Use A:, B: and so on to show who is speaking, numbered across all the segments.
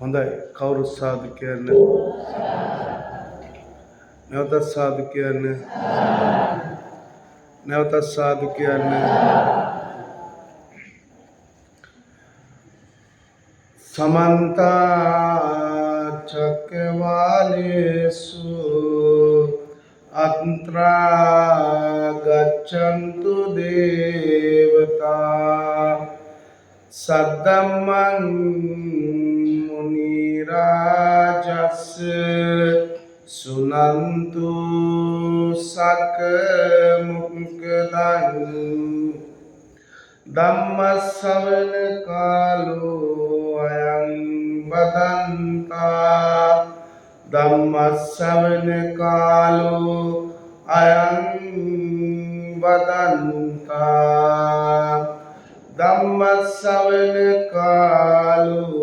A: හොඳයි කවුරු සාදු කියන්නේ නැවතත් සාදු කියන්නේ නැවතත් සාදු කියන්නේ समन्त चक्रवालेषु अत्रा गच्छन्तु देवता सद्धम्मं मुनि राजस्य सुनन्तु सकमुक्तं ධම්මස්සවන කාලෝ අයං බදන්තා ධම්මස්සවන කාලෝ අයං බදන්තා ධම්මස්සවන කාලෝ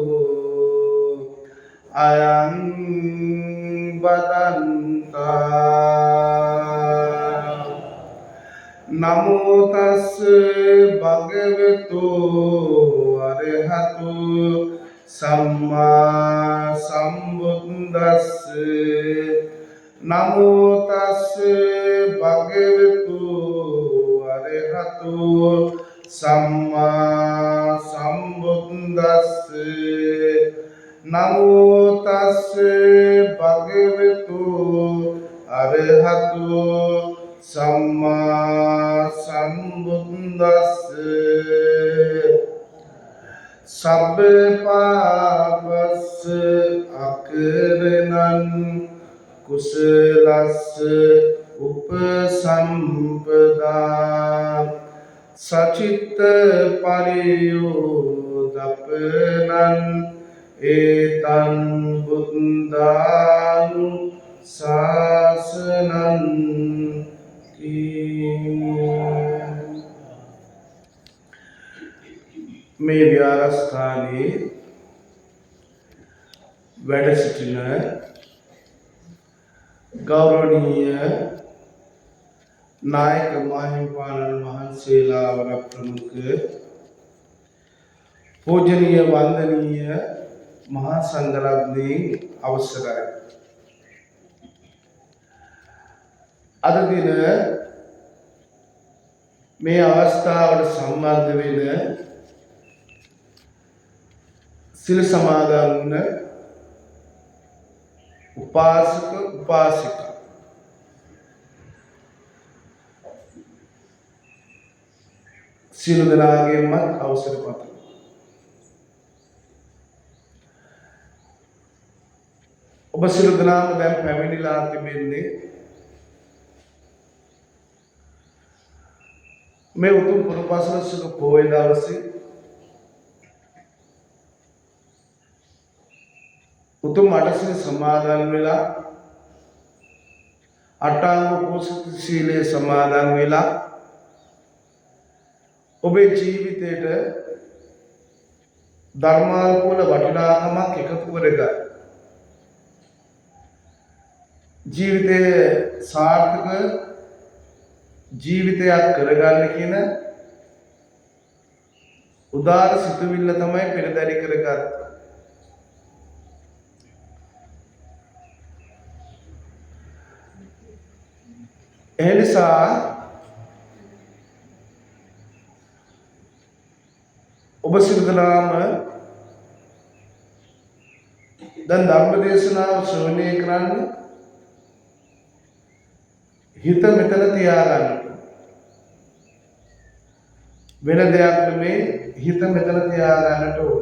A: අයං බදන්තා නමෝ තස් භගවතු අරහතු සම්මා සම්බුද්දස්ස නමෝ තස් භගවතු අරහතු සම්මා සම්බුද්දස්ස නමෝ තස් භගවතු අරහතු සම්මා සම්බුද්දස්ස සබ්බ පාපස්ස අකරණං කුසලස්ස උපසම්පදා සචිත්ත පරියෝදපනං ඒතං බුද්ධානු ශාසනං මේ විහාරස්ථානයේ වැඩ සිටින ගෞරවනීය නායක මාහිමිපාණන් වහන්සේලා වර ප්‍රමුඛ පූජනීය වන්දනීය මහා සංඝරත්නයේ අවසරයි. අද දින මේ අවස්ථාවට සම්බන්ධ වෙන සිල් සමාදන් වන උපාසක උපාසිකා සියලු දෙනාගේම අවසර පතමි. ඔබ සියලු දෙනාම දැන් පැමිණිලා තිබෙන්නේ මේ උතුම් පුරපසළොස්වක පොහොය දවසේ උතුම් අටසිල් සමාදන් වෙලා අටාංග උපෝසථ සීලයේ සමාදන් වෙලා ඔබේ ජීවිතයට ධර්මානුකූල වටිනාකමක් එකතු කරගන්න ජීවිතයේ සාර්ථක ජීවිතයක් කරගන්න කියන උදාර සිතුවිල්ල තමයි පෙරදරි කරගත්තේ. ඒ නිසා ඔබ සියලු දෙනාම දැන් ධර්ම දේශනාව ශ්‍රවණය කරන්න හිත මෙතන තියාගන්න. වෙන දෙයක් නෙමේ හිත මෙතන තියාගන්නට ඕන.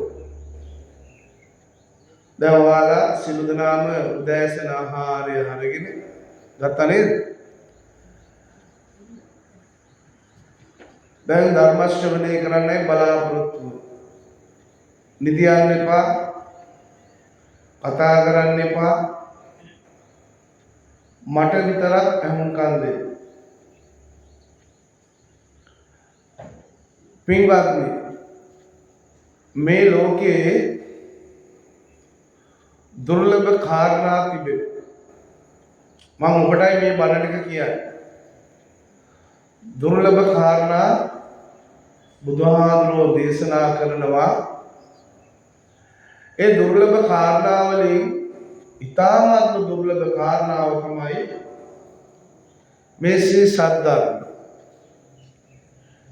A: දැන් ඔයාලා සියලු දෙනාම උදෑසන ආහාරය අරගෙන ගත්තා නේද? දැන් ධර්ම ශ්‍රවණය කරන්නයි බලාපොරොත්තු. නිදියන්න එපා, කතා කරන්න එපා. මට විතරක් අහුම්කම් දෙන්න. පින්වත්නි, මේ ලෝකයේ දුර්ලභ කාරණා තිබෙනවා. මම ඔබටයි මේ බණ ටික කියන්නේ. දුර්ලභ කාරණා බුදුහාමුදුරුවෝ දේශනා කරනවා. ඒ දුර්ලභ කාරණාවලින් ඊටාත්ම දුර්ලභ කාරණාව තමයි මේ ශ්‍රී සද්ධර්ම.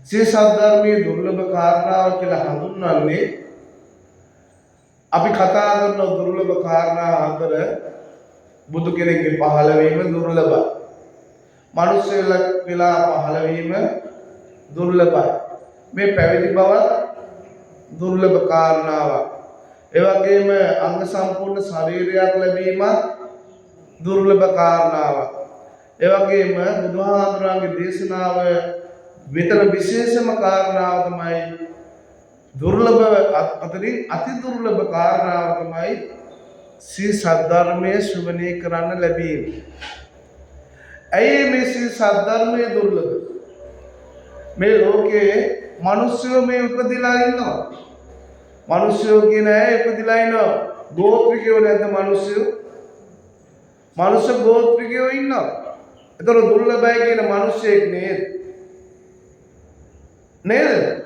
A: ශ්‍රී සද්ධර්මයේ දුර්ලභ කාරණාව කියලා හඳුන්වන්නේ අපි කතා කරන දුර්ලභ කාරණා අතර බුදු කෙනෙක්ගේ පහළ වීම දුර්ලභයි. මිනිස්සෙලා වෙලා පහළ වීම දුර්ලභයි. මේ පැවිදි බව දුර්ලභ කාරණාවක්. ඒ වගේම අංග සම්පූර්ණ ශරීරයක් ලැබීමත් දුර්ලභ කාරණාවක්. ඒ වගේම බුදුහාමුදුරන්ගේ දේශනාව විතර විශේෂම කාරණාව තමයි දුර්ලභ අතරින් අති දුර්ලභ කාරණාව තමයි ශ්‍රී සද්ධර්මයේ ශ්‍රවණය කරන්න ලැබීම. ඇයි මේ ශ්‍රී සද්ධර්මයේ දුර්ලභ? මේ ලෝකයේ මිනිස්සු මේ උපදිලා ඉන්නවා. මිනිස්සු කියන අය උපදිලා ඉන්නවා. ගෝත්‍රිකයෝ නැද්ද මිනිස්සු? මිනිස්සු ගෝත්‍රිකයෝ ඉන්නවා. ඒතර දුර්ලභයි කියන මිනිස්සෙක් නේද? නේද?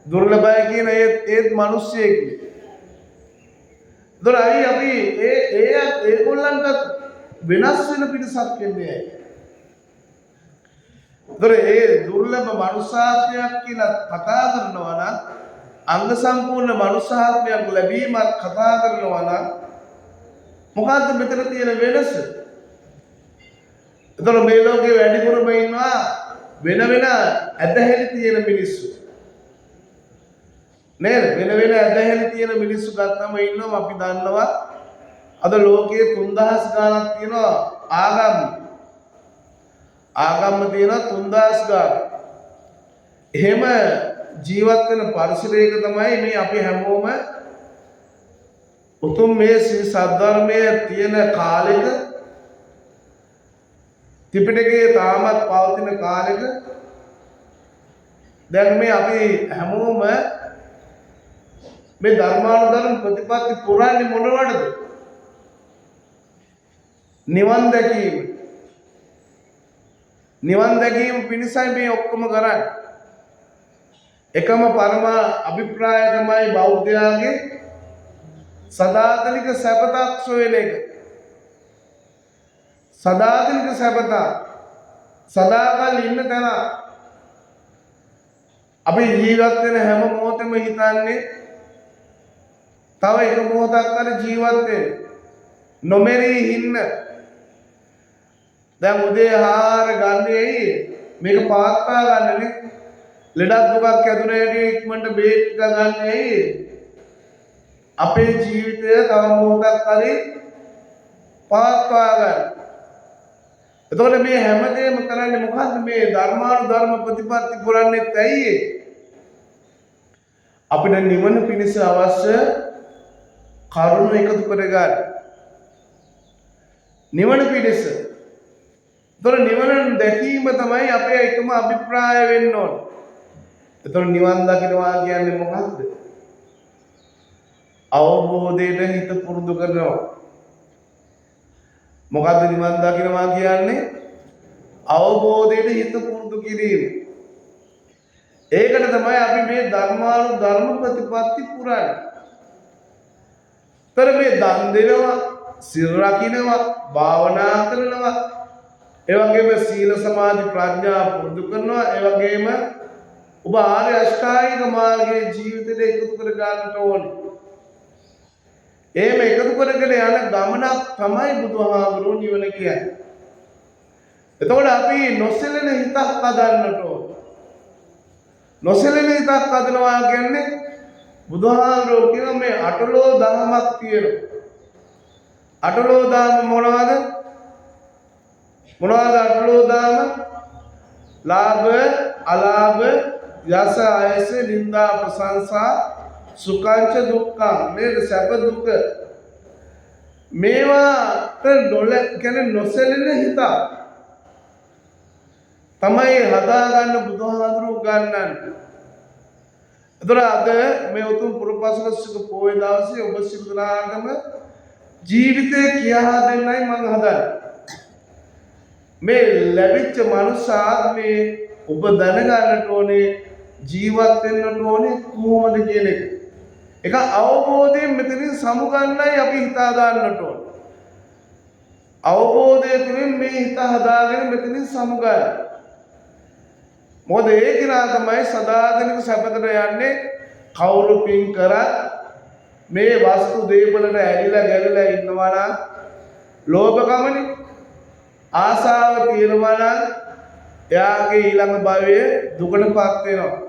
A: දුර්ලභයි කියන ඒත් මිනිස්සෙක්. ඒතර අයි අපි ඒගොල්ලන්ට වෙනස් වෙන පිටසක් වෙන්නේ. ඒතර ඒ දුර්ලභ මනුෂ්‍යාත්මයක් කියලා කතා කරනවා නම් අංග සම්පූර්ණ මනුෂ්‍යාත්මයක් ලැබීමක් කතා කරනවා නම් මොකද්ද මෙතන තියෙන වෙනස? ඒතර මේ ලෝකේ වැඩිපුරම ඉන්නවා වෙන ඇදහිලි තියෙන මිනිස්සු. නේද? වෙන ඇදහිලි තියෙන මිනිස්සු ගත්තම ඉන්නවා අපි දන්නවා අද ලෝකයේ 3000 ගාණක් තියෙනවා ආගම්. ආගම් තියෙනවා 3000 ගාණක්. එහෙම ජීවත් වෙන පරිසරයක තමයි මේ අපි හැමෝම උතුම් මේ ශ්‍රී සද්ධර්මයේ තියෙන කාලෙක ත්‍රිපිටකයේ තාමත් පවතින කාලෙක දැන් මේ අපි හැමෝම මේ ධර්මානුධර්ම ප්‍රතිපත්ති පුරන්නේ මොනවටද? නිවන් දැකීම. නිවන් දැකීම පිණිසයි මේ ඔක්කොම කරන්නේ. එකම පරම අභිප්‍රාය තමයි බෞද්ධයාගේ සදාතනික සැපතක් සොයන එක. සදාතනික සැපත සදාකල් ඉන්න තැන අපි ජීවත් වෙන හැම මොහොතෙම හිතන්නේ තව එක මොහොතක් කර ජීවත් වෙන්න. නොමෙරී ඉන්න. දැන් උදේ ආහාර ගන්න ඇයි මේක පාත්තා ගන්නනේ. ලෙඩක් දුකක් ඇතුළේ ඉක්මනට බේත් ගන්න ඇයි අපේ ජීවිතය තව මොහොතක් හරි පාත්වා ගන්න. එතකොට මේ හැමදේම කරන්නේ මොකද්ද? මේ ධර්මානුධර්ම ප්‍රතිපත්ති පුරන්නේ ඇයි? අපිට නිවන පිණිස අවශ්‍ය කරුණු එකතු කරගන්න. නිවන පිණිස. ඒතර නිවන දැකීම තමයි අපේ එකම අභිප්‍රාය වෙන්න ඕන. ඒතර නිවන් දකින්නවා කියන්නේ මොකක්ද? අවබෝධයට හිත පුරුදු කරනවා. මොකද්ද නිවන් දකින්නවා කියන්නේ? අවබෝධයට හිත පුරුදු කිරීම. ඒකට තමයි අපි මේ ධර්මානුධර්ම ප්‍රතිපත්ති පුරන්නේ. තර මේ දන් දෙනවා, සිල් රකින්නවා, භාවනා කරනවා, ඒ වගේම සීල සමාධි ප්‍රඥා පුරුදු කරනවා, ඒ වගේම ඔබ ආර්ය අෂ්ටාංගික මාර්ගයේ ජීවිතයට එකතු කර ගන්නට ඕනේ. එහෙම එකතු කරගෙන යන ගමනක් තමයි බුදුහාමුදුරුවෝ නිවන කියන්නේ. එතකොට අපි නොසැලෙන හිතක් හදන්නට ඕනේ. නොසැලෙන හිතක් හදනවා කියන්නේ බුදුහාමුදුරුවෝ කියන මේ අටලෝ දහමක් තියෙනවා. අටලෝ දහම මොනවද? මොනවද අටලෝ දහම? ලාභ, අලාභ, යස, ආයස, නින්දා, ප්‍රශංසා, සුඛංච දුක්ඛං. මේ සැප දුක මේවාට කියන්නේ නොසැලෙන හිත තමයි හදාගන්න බුදුහාමුදුරුවෝ ගන්නන්නේ. ඒතර අද මේ උතුම් පුරපසළොස්වක පොයේ දවසේ ඔබ සියලු දෙනාටම ජීවිතේ කියා දෙන්නයි මම හදන්නේ. මේ ලැබිච්ච මනුෂ්‍ය ආත්මේ ඔබ දැනගන්නට ඕනේ ජීවත් වෙන්නට ඕනේ කොහොමද කියන එක. ඒක අවබෝධයෙන් මෙතනින් සමුගන්නයි අපි හිත හදාන්නට ඕන. අවබෝධය තුළින් මේ හිත හදාගෙන මෙතනින් සමුගන්න. මොකද ඒ කෙනා තමයි සදාතනික සැපතට යන්නේ. කවුරු පින් කරත් මේ වස්තු දේවලට ඇලිලා ගැලිලා ඉන්නවා නම් ලෝභකමනේ, ආසාව තියෙනවා නම් එයාගේ ඊළඟ භවයේ දුකටපත් වෙනවා.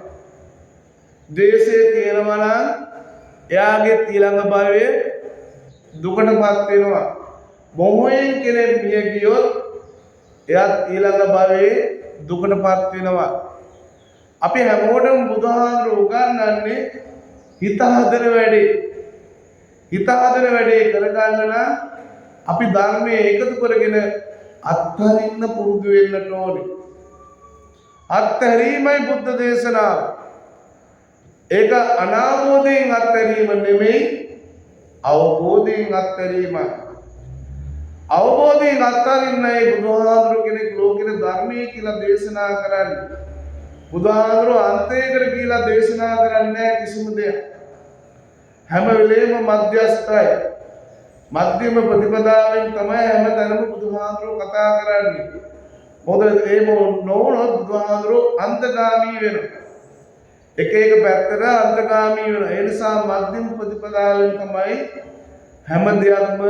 A: ද්වේෂය තියෙනවා නම් එයාගේ ඊළඟ භවයේ දුකටපත් වෙනවා. මොහොයෙන් කෙනෙක් මිය ගියොත් එයාත් ඊළඟ භවයේ දුකටපත් වෙනවා. අපි හැමෝටම බුදුහාමුදුරුවෝ උගන්වන්නේ හිත හදන වැඩේ. හිත හදන වැඩේ කරගන්න නම් අපි ධර්මයේ එකතු කරගෙන අත්හරින්න පුරුදු වෙන්නට ඕනේ. අත්හැරීමයි බුද්ධ දේශනාව. ඒක අනාවබෝධයෙන් අත්හැරීම නෙමෙයි, අවබෝධයෙන් අත්හැරීමයි. අවබෝධයෙන් අත්හරින්නයි බුදුහාමුදුරුවෝ කෙනෙක් ලෝකෙට ධර්මයේ කියලා දේශනා කරන්නේ. බුදුහාමුදුරුවෝ අන්තයකට කියලා දේශනා කරන්නේ නැහැ කිසිම දෙයක්. හැම වෙලේම මධ්‍යස්ථයි. මධ්‍යම ප්‍රතිපදාවෙන් තමයි හැමතැනම බුදුහාමුදුරුවෝ කතා කරන්නේ. මොකද එහෙම නොවුනොත් බුදුහාමුදුරුවෝ අන්තගාමී වෙනවා. එක එක පැත්තට අන්තගාමී වෙනවා. ඒ නිසා මධ්‍යම ප්‍රතිපදාවෙන් තමයි හැම දෙයක්ම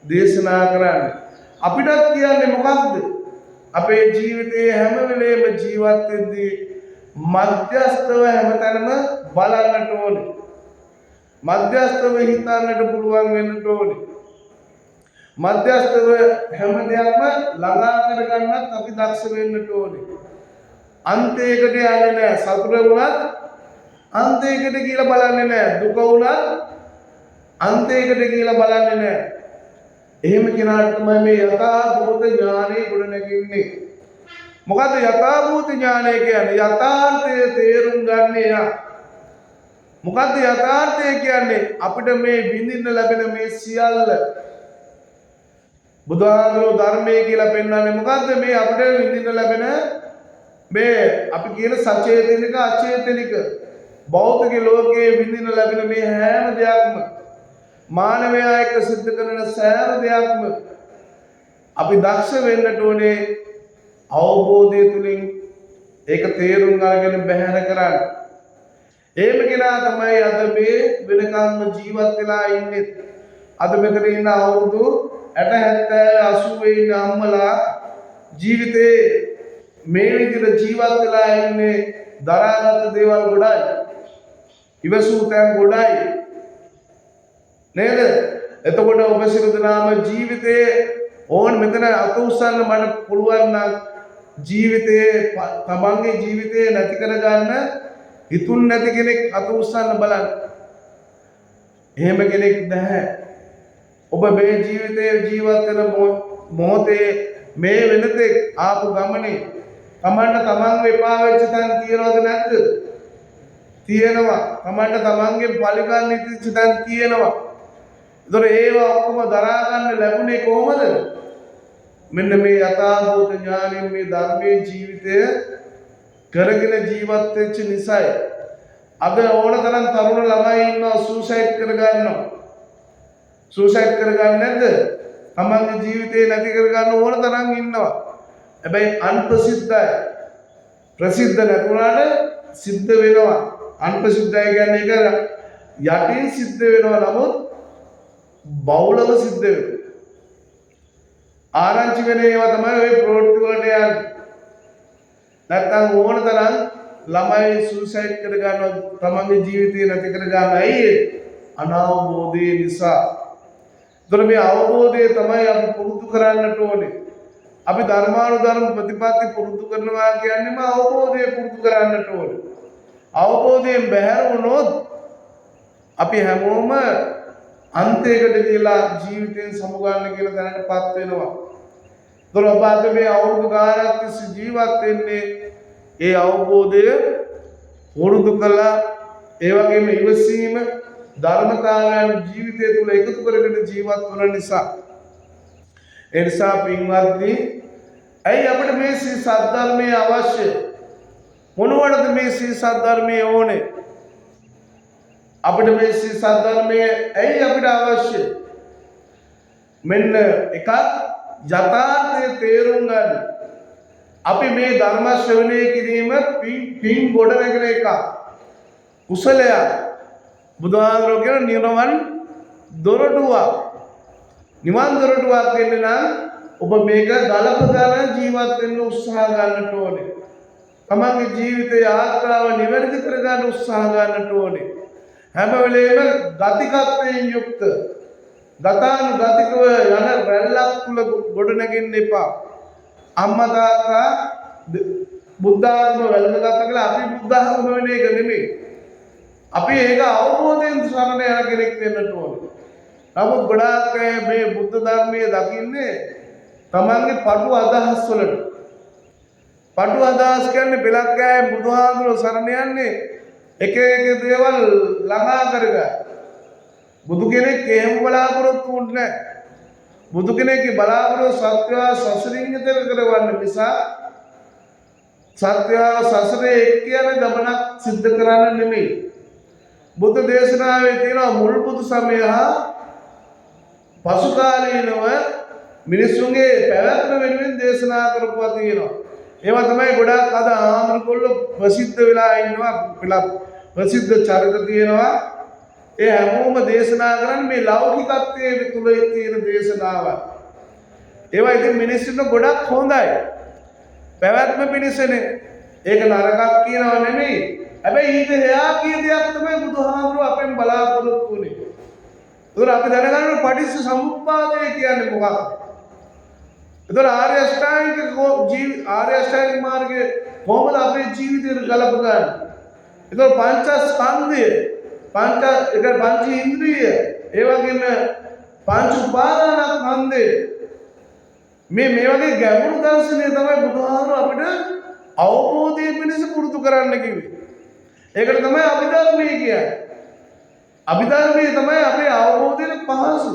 A: දේශනා කරන්නේ. අපිටත් කියන්නේ මොකක්ද? අපේ ජීවිතයේ හැම වෙලේම ජීවත් වෙද්දී මධ්‍යස්ථව හැමතැනම බලන්නට ඕනේ. මධ්‍යස්ථව හිතන්නට පුළුවන් වෙන්නට ඕනේ. මධ්‍යස්ථව හැම දෙයක්ම ළඟා කරගන්නත් අපි දක්ෂ වෙන්නට ඕනේ. අන්තයකට යන්නේ නැහැ. සතුට වුණත් අන්තයකට කියලා බලන්නේ නැහැ. දුක වුණත් අන්තයකට කියලා බලන්නේ නැහැ. එහෙම කෙනාට තමයි මේ යථාභූත ඥානෙ ගොඩ නැගෙන්නේ. මොකද යථාභූත ඥානය කියන්නේ? යථාර්ථය තේරුම් ගන්න එයා. මොකද්ද යථාර්ථය කියන්නේ? අපිට මේ විඳින්න ලැබෙන මේ සියල්ල බුදුහාමුදුරුවෝ ධර්මයේ කියලා පෙන්වන්නේ මොකද්ද? මේ අපිට විඳින්න ලැබෙන මේ අපි කියන සචේතනික අචේතනික භෞතික ලෝකයේ විඳින්න ලැබෙන මේ හැම දෙයක්ම මානවයා එක්ක සිද්ධ කරන සෑම දෙයක්ම අපි දක්ෂ වෙන්නට ඕනේ අවබෝධය තුලින් ඒක තේරුම් අරගෙන බැහැර කරන්න. එහෙම කෙනා තමයි අද මේ වෙනකම්ම ජීවත් වෙලා ඉන්නේ. අද මෙතන ඉන්න අවුරුදු 60 70 80 ඉන්න අම්මලා ජීවිතේ මේ විදිහට ජීවත් වෙලා ඉන්නේ දරාගත් දේවල් ගොඩයි. ඉවසූ තැන් ගොඩයි. නේද? එතකොට ඔබ සියලු දෙනාම ජීවිතේ ඕන් මෙතන අත උස්සන්න මට පුළුවන් නම් ජීවිතේ තමන්ගේ ජීවිතේ නැති කරගන්න හිතුන් නැති කෙනෙක් අත උස්සන්න බලන්න. එහෙම කෙනෙක් නැහැ. ඔබ මේ ජීවිතේ ජීවත් වෙන මොහොතේ මේ වෙනතේ ආපු ගමනේ තමන්ට තමන්ගේ එපා වෙච්ච තැන් තියනවද නැද්ද? තියෙනවා. තමන්ට තමන්ගේ පරිගන්න ඉතිච්ච තැන් තියෙනවා. ඒතර ඒවා ඔක්කොම දරා ගන්න ලැබුණේ කොහොමද? මෙන්න මේ යථාභූත ඥාණයෙන් මේ ධර්මයේ ජීවිතය කරගෙන ජීවත් වෙච්ච නිසායි. අද ඕනතරම් තරුණ ළමයි ඉන්නවා සුසයිඩ් කරගන්නවා. සුසයිඩ් කරගන්නේ නැද්ද? තමන්ගේ ජීවිතේ නැති කරගන්න ඕනතරම් ඉන්නවා. හැබැයි අන්ප්‍රසිද්ධයි. ප්‍රසිද්ධ නැතුණාට සිද්ධ වෙනවා. අන්ප්‍රසිද්ධයි කියන්නේ ඒක යටින් සිද්ධ වෙනවා නමුත් බෞලව සිද්ධ වෙනවා. ආරංචි වෙන ඒවා තමයි ওই ප්‍රොඩක්ට් වලට යන්නේ. නැත්තම් ඕනතරම් ළමයි සුසයිඩ් කර ගන්නවා තමන්ගේ ජීවිතේ නැති කර ගන්න. ඇයි ඒ? අනවබෝධය නිසා. ඒතර මේ අවබෝධය තමයි අපි පුරුදු කරන්නට ඕනේ. අපි ධර්මානුධර්ම ප්‍රතිපatti පුරුදු කරනවා කියන්නේම අවබෝධය පුරුදු කරන්නට ඕනේ. අවබෝධයෙන් බැහැර වුණොත් අපි හැමෝම අන්තයකට කියලා ජීවිතයෙන් සමුගන්න කියලා දැනටපත් වෙනවා. ඒතර ඔබ අද මේ අවුරුදු ගානක් තිස්සේ ජීවත් වෙන්නේ ඒ අවබෝධය පුරුදු කළා. ඒ වගේම ඉවසීම ධර්මතාවයන් ජීවිතය තුළ එකතු කරගෙන ජීවත් වන නිසා. ඒ නිසා පින්වත්නි, ඇයි අපිට මේ සී සද්ධර්මයේ අවශ්‍ය? මොනවටද මේ සී සද්ධර්මයේ ඕනේ? අපිට මේ සද්ධර්මයේ ඇයි අපිට අවශ්‍ය? මෙන්න එකක් යථාර්ථය තේරුම් ගන්න. අපි මේ ධර්ම ශ්‍රවණය කිරීම පින් ගොඩ නැගෙන එක. කුසලයක්. බුදුහාමුදුරුවෝ කියන නිර්වන් දොරටුවක්. නිවන් දොරටුවක් වෙන්න නම් ඔබ මේක ගලපගෙන ජීවත් වෙන්න උත්සාහ ගන්නට ඕනේ. තමන්ගේ ජීවිතයේ ආත්‍රාව නිවැරදි කරගන්න උත්සාහ ගන්නට ඕනේ. හැම වෙලේම ගතිකත්වයෙන් යුක්ත ගතානුගතිකව යන රැල්ලක් තුල ගොඩ නැගෙන්න එපා. අම්මා තාත්තා බුද්ධාගම වැළඳගත්ත කියලා අපි බුද්ධාගම වෙන එක නෙමෙයි. අපි ඒක අවබෝධයෙන් සරණ යන කෙනෙක් වෙන්නට ඕනේ. නමුත් ගොඩාක් අය මේ බුද්ධ ධර්මයේ දකින්නේ තමන්ගේ පටු අදහස් වලට. පටු අදහස් කියන්නේ බෙලක් අය බුදුහාමුදුරුවෝ සරණ යන්නේ එක දේවල් ළඟා කරගන්න. බුදු කෙනෙක් එහෙම බලාපොරොත්තු වුණේ නැහැ. බුදු කෙනෙක්ගේ බලාපොරොත්තු සත්‍යව සසරින් ඈතර කරවන්න නිසා සත්‍යව සසරේ එක් යන ගමනක් සිද්ධ කරන්න නෙමෙයි. බුද්ධ දේශනාවේ තියෙන මුල් බුදු සමය හා පසු කාලීනව මිනිසුන්ගේ පැවැත්ම වෙනුවෙන් දේශනා කරපුවා තියෙනවා. ඒවා තමයි ගොඩාක් අද ආමරකොල්ල ප්‍රසිද්ධ වෙලා ඉන්නවා. ප්‍රසිද්ධ චරිත තියෙනවා. ඒ හැමෝම දේශනා කරන්නේ මේ ලෞකිකත්වයේ තුල තියෙන දේශනාවක්. ඒවා ඉතින් මිනිස්සුන්ට ගොඩක් හොඳයි. පැවැත්ම පිණිසනේ. ඒක නරකක් කියනව නෙමෙයි. හැබැයි ඊට එහා කිය දෙයක් තමයි බුදුහාමුදුරුවෝ අපෙන් බලාපොරොත්තු වෙන්නේ. ඒතර අපි දැනගන්න පටිච්ච සමුප්පාදය කියන්නේ මොකක්ද? ඒතර ආර්ය අෂ්ටාංගික මාර්ගයේ කොහොමද අපේ ජීවිතයට ගලප ගන්න? ඒතර පංචස්කන්ධය පංච ඉන්ද්‍රිය ඒ වගේම පංච උපාදානස්කන්ධය මේ වගේ ගැඹුරු දර්ශනය තමයි බුදුහාමුදුරුවෝ අපිට අවබෝධය පිණිස පුරුදු කරන්න කිව්වේ. ඒකට තමයි අභිධර්මය කියන්නේ. අභිධර්මයේ තමයි අපේ අවබෝධයට පහසු.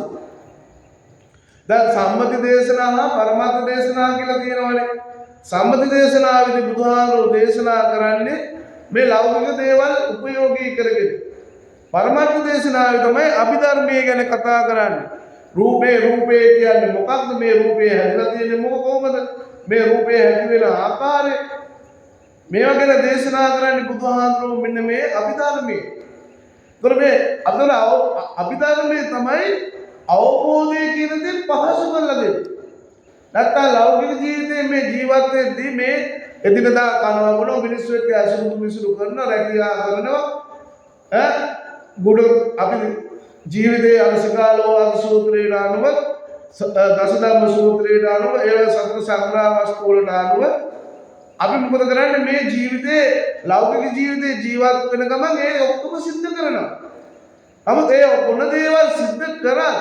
A: දැන් සම්මති දේශනා හා පරමාර්ථ දේශනා කියලා කියනවනේ. සම්මති දේශනාවේදී බුදුහාමුදුරුවෝ දේශනා කරන්නේ මේ ලෞකික දේවල් උපයෝගී කරගෙන. පරමාර්ථ දේශනාවේ තමයි අභිධර්මය ගැන කතා කරන්නේ. රූපේ කියන්නේ මොකක්ද? මේ රූපේ හැදලා තියෙන්නේ කොහොමද? මේ රූපේ හැදි වෙන ආකාරය මේවා ගැන දේශනා කරන්නේ බුදුහාමුදුරුවෝ මෙන්න මේ අභිධර්මයේ. ඒතර මේ අභිධර්මයේ තමයි අවබෝධය කියන දේ පහසු කරලා දෙන්නේ. නැත්තම් ලෞකික ජීවිතයේ මේ ජීවත් වෙද්දී මේ එදිනදා කනවා බොනවා මිනිස්සු එක්ක ඇසුරු කරනවා රැකියා කරනවා ගුඩ අපි ජීවිතයේ අනුසකාලෝ ආද සූත්‍රයට අනුව දසධම්ම සූත්‍රයට අනුව ඒ සතර සංග්‍රහ වස්තු වලට අනුව අපි මොකද කරන්නේ මේ ජීවිතේ ලෞකික ජීවිතේ ජීවත් වෙන ගමන් ඒ ඔක්කොම සිද්ධ කරනවා. නමුත් ඒ මොන දේවල් සිද්ධ කරාද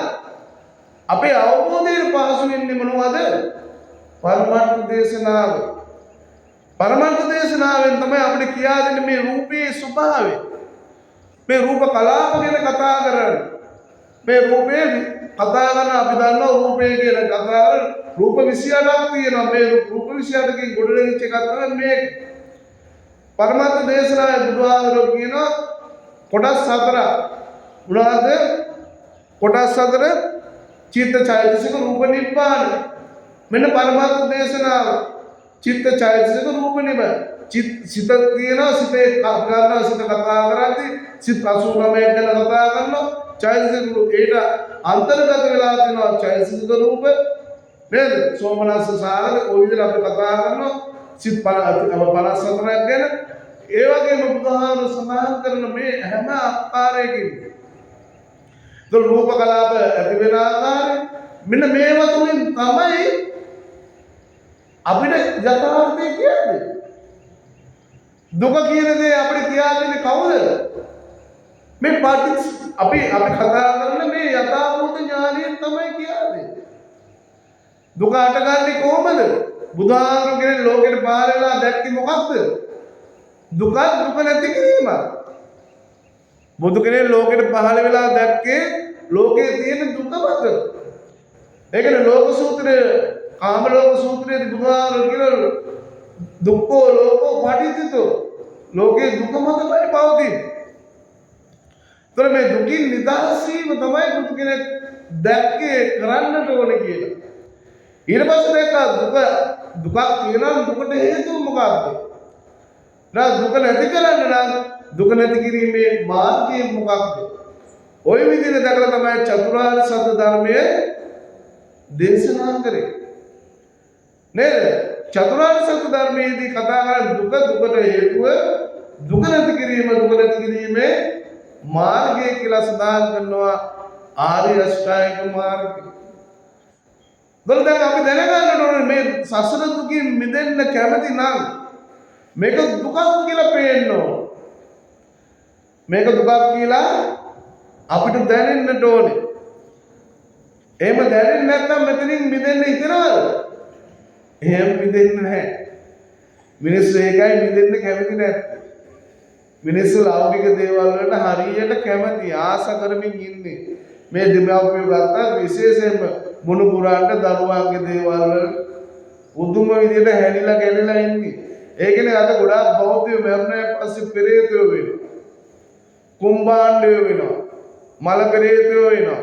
A: අපේ අවබෝධයට පහසු වෙන්නේ මොනවද? පරමාර්ථ දේශනාව. පරමාර්ථ දේශනාවෙන් තමයි අපිට කියා දෙන්නේ මේ රූපේ ස්වභාවය. මේ රූප කලාප ගැන කතා කරන්නේ. මේ රූපේ කතා කරන අපි දන්නවා රූපේ කියන කතා කරන රූප 28ක් තියෙනවා. මේ රූප 28කින් ගොඩනැගිච්ච එකක් තමයි මේ පරමාර්ථ දේශනාවේ බුදුහාමුදුරුවෝ කියනවා කොටස් 4ක්. උනාද කොටස් 4 චිත්ත චෛතසික රූප නිබ්බාන. මෙන්න පරමාර්ථ දේශනාව. චිත්ත චෛතසික රූප නිබ්බාන. සිත කියනවා සිතේ කරනවා සිත කතා කරද්දී සිත 89 ගැන කතා කරනවා. චෛතසික රූප ඒට අන්තර්ගත වෙලා තියෙනවා චෛතසික රූප නේද? සෝමනස්ස සාගර ඔය විදිහට අපි කතා කරනවා සිත් 54ක් ගැන. ඒ වගේම බුදුහාමුදුරුවෝ සඳහන් කරන මේ හැම ආකාරයකින් රූප කලාප ඇති වෙන ආකාරය මෙන්න මේවා තුලින් තමයි අපිට යථාර්ථය කියන්නේ. දුක කියන දේ අපිට කියා දෙන්නේ කවුද? මේ අපි කතා කරන මේ යථාභූත ඥානයෙන් තමයි කියන්නේ. දුක අටගන්නේ කොහොමද? බුදුහාමුදුරුවෝ කියන්නේ ලෝකෙට පහළ වෙලා දැක්කේ මොකක්ද? දුක නැති කිරීම. බුදු කෙනෙක් ලෝකෙට පහළ වෙලා දැක්කේ ලෝකයේ තියෙන දුක මත. ඒකනේ ලෝක සූත්‍රය, කාම ලෝක සූත්‍රයේදී බුදුහාමුදුරුවෝ කියනවා දුක්ඛෝ ලෝකෝ පටිච්චිතෝ. ලෝකේ දුක මතයි පවතින්නේ. ඒතර මේ දුකින් නිදහස් වීම තමයි බුදු කෙනෙක් දැක්කේ කරන්නට ඕනේ කියලා. ඊට පස්සේ දුකක් තියෙනවා දුකට හේතුව මොකක්ද? දුක නැති කරන්න නම් දුක නැති කිරීමේ මාර්ගය මොකක්ද? ওই විදිහට දැකලා තමයි චතුරාර්ය සත්‍ය ධර්මයේ දේශනා කරේ. නේද? චතුරාර්ය සත්‍ය ධර්මයේදී කතා කරන දුකට හේතුව දුක නැති කිරීමේ මාර්ගය කියලා සඳහන් කරනවා ආර්ය අෂ්ටාංගික මාර්ගය. දැන් අපි දැනගන්න ඕනේ මේ සසර දුකින් මිදෙන්න කැමති නම් මේක දුකක් කියලා පේන්න ඕන. මේක දුකක් කියලා අපිට දැනෙන්න ඕනේ. එහෙම දැනෙන්නේ නැත්නම් මෙතනින් මිදෙන්න හිතනවද? එහෙම මිදෙන්නේ නැහැ. මිනිස්සු ඒකයි මිදෙන්න කැමති නැත්තේ. මිනිස්සු ලෞකික දේවල් වලට හරියට කැමති ආස කරමින් ඉන්නේ. මේ දෙමාපියෝ ගත්තා විශේෂයෙන්ම මුණුපුරාන්ට දරුවාගේ දේවල් වල පුදුම විදිහට හැලිලා ගැලිලා ඉන්නේ. ඒකනේ අද ගොඩාක් බෞද්ධයෝ මරණයෙන් පස්සේ පෙරේතයෝ වෙනවා. කුම්භාණ්ඩයෝ වෙනවා. මල පෙරේතයෝ වෙනවා.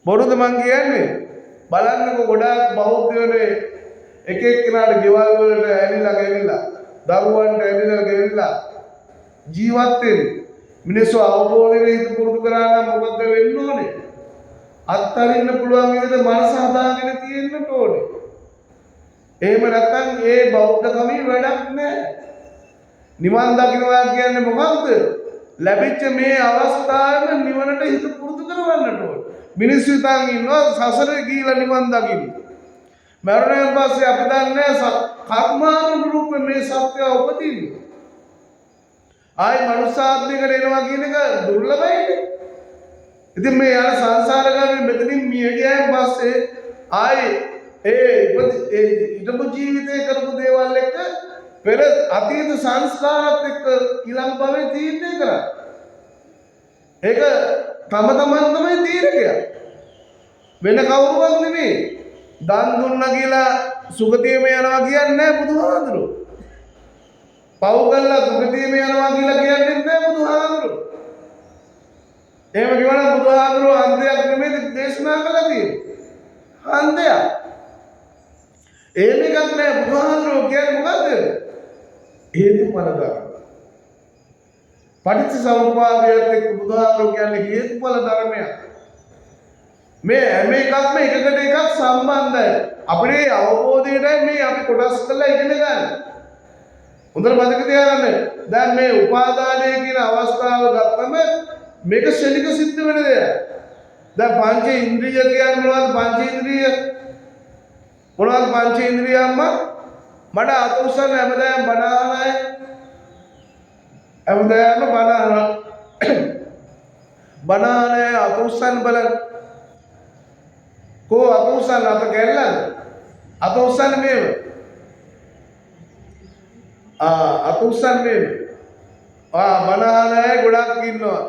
A: බොරුද මං කියන්නේ? බලන්නකො ගොඩාක් බෞද්ධයෝනේ එක එක්කෙනාට ගෙවල් වලට ඇලිලා ගැලිලා දරුවන්ට ඇලිලා ගැලිලා ජීවත් වෙන්නේ. මිනිස්සු අවබෝධයෙන් හිත පුරුදු කරා නම් මොකද වෙන්න ඕනේ? අත්තරින්න පුළුවන් විදිහට මනස හදාගෙන තියෙන්න ඕනේ. එහෙම නැත්නම් ඒ බෞද්ධකමේ වැඩක් නැහැ. නිවන් දකින්නවා කියන්නේ මොකක්ද? ලැබිච්ච මේ අවස්ථාවෙම නිවනට හිත පුරුදු කරවන්නට ඕනේ. මිනිස්සු හිතන් ඉන්නවා සසරේ ගිහිලා නිවන් දකින්න. මරණයෙන් පස්සේ අපි දන්නේ කර්මානුරූප මේ සත්‍ය උපදින්නේ. ආයි මනුස්සාත්මිකට එනවා කියන එක දුර්ලභයි. ඉතින් මේ යන සංසාර ගමනේ මෙතනින් මිය ගියන් පස්සේ ආයි ඉදපු ජීවිතේ කරපු දේවල් එක්ක පෙර අතීත සංස්කාරات එක්ක ඊළඟ භවයේ තීරණය කරා. ඒක තම තමන් තමයි තීරණය. වෙන කවුරුවත් නෙමෙයි. දන් දුන්නා කියලා සුගතියම යනවා කියන්නේ නැහැ බුදුහාමුදුරුවෝ. පව් කළා සුගතියම යනවා කියලා කියන්නේ නැහැ බුදුහාමුදුරුවෝ. එහෙම කියවනම් බුදුහාමුදුරුවෝ අන්තයක් නෙමෙයි දේශනා කළා තියෙන්නේ. අන්තයක්. එහෙම එකක් නෑ බුදුහාමුදුරුවෝ කියන්නේ මොකද්ද? හේතුඵල ධර්ම. පටිච්චසමුප්පාදයට එක්ක බුදුහාමුදුරුවෝ කියන්නේ හේතුඵල ධර්මයක්. මේ හැම එකක්ම එකකට එකක් සම්බන්ධයි. අපේ අවබෝධයටයි මේ අපි කොටස් කරලා ඉගෙන ගන්න. හොඳට මතක තියාගන්න. දැන් මේ උපාදානය කියන අවස්ථාව ගත්තම මේක ශනික සිද්ධ වෙන දෙයක්. දැන් පංච ඉන්ද්‍රිය කියන්නේ මොනවද? පංච ඉන්ද්‍රිය මොනවද පංච ඉන්ද්‍රියම්ම? මඩ අත උස්සන හැමදාම බනහනයි. හැමදාම බනහනයි අත උස්සන බලන්න. කෝ අත උස්සන අත කැල්ලද? අත උස්සන මේව. අත උස්සන මේව. බනහනයි ගොඩක් ඉන්නවා.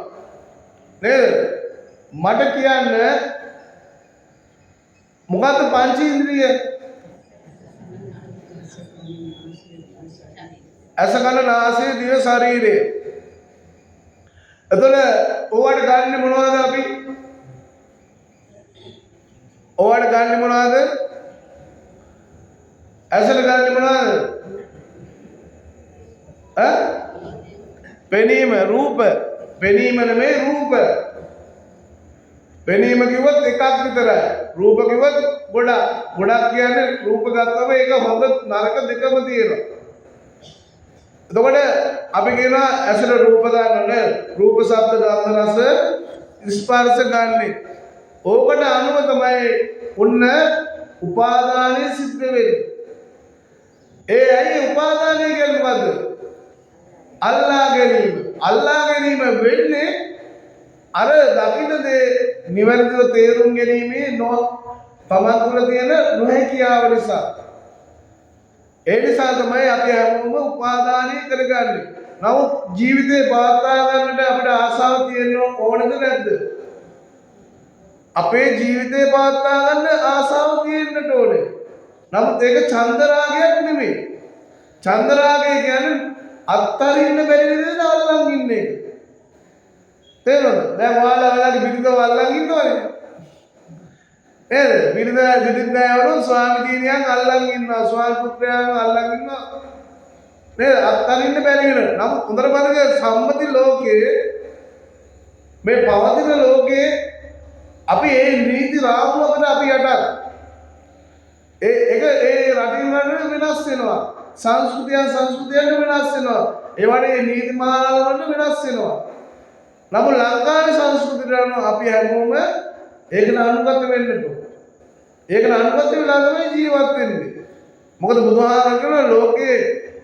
A: නේද? මට කියන්න මොකද්ද පංච ඉන්ද්‍රිය? ඇස කන නාසය දිව ශරීරය. එතකොට ඕවට ගන්න මොනවද අපි? ඕවට ගන්න මොනවද? ඇසට ගන්න මොනවද? පෙනීම රූප. පෙනීම නෙමෙයි රූප. පෙනීම කිව්වොත් එකක් විතරයි. රූප කිව්වොත් ගොඩක්. ගොඩක් කියන්නේ රූප ගත්තම ඒක හොඳ නරක දෙකම තියෙනවා. එතකොට අපි කියනවා ඇසට රූප ගන්නනේ. රූප, ශබ්ද, ගන්ධ, රස, ස්පර්ශ ගන්නෙ. ඕකට අනුව තමයි උන්න උපාදානය සිද්ධ වෙන්නේ. ඇයි උපාදානය කියන්නේ මොකද්ද? අල්ලා ගැනීම. අල්ලා ගැනීම වෙන්නේ අර දකින්න දේ නිවැරදිව තේරුම් ගැනීමේ තමන් තුළ තියෙන නොහැකියාව නිසා. ඒ නිසා තමයි අපි හැමෝම උපාදානය කරගන්නේ. නමුත් ජීවිතේ පාත්තා ගන්නට අපිට ආසාව තියෙන්න ඕනද නැද්ද? අපේ ජීවිතේ පාත්තා ගන්න ආසාව තියෙන්නට ඕනේ. නමුත් ඒක චන්දරාගයක් නෙමෙයි. චන්දරාගය කියන්නේ අත්තරින්න බැරි විදිහට අල්ලන් ඉන්න එක. තේරුණාද? දැන් ඔයාලා ඔයාලගේ බිරිඳ අල්ලන් ඉන්නවනේ. නේද? බිරිඳවරු ස්වාමි දිනියන් අල්ලන් ඉන්නවා. ස්වාමි පුත්‍රයන් අල්ලන් ඉන්නවා. නේද? අත්හරින්න බැරි වෙනවා. නමුත් හොඳට බලන්න සම්මති ලෝකයේ මේ පවතින ලෝකයේ අපි ඒ නීති රාමුවකට අපි යටත්. ඒ රටින් රටට වෙනස් වෙනවා. සංස්කෘතියෙන් වෙනස් වෙනවා. ඒ වගේ නීතිමාල වලට වෙනස් වෙනවා. නමුත් ලංකාවේ සංස්කෘතියට අනුව අපි හැමෝම ඒකට අනුගත වෙන්න ඕන. ඒකට අනුගත වෙලා තමයි ජීවත් වෙන්නේ. මොකද බුදුහාම කියන ලෝකේ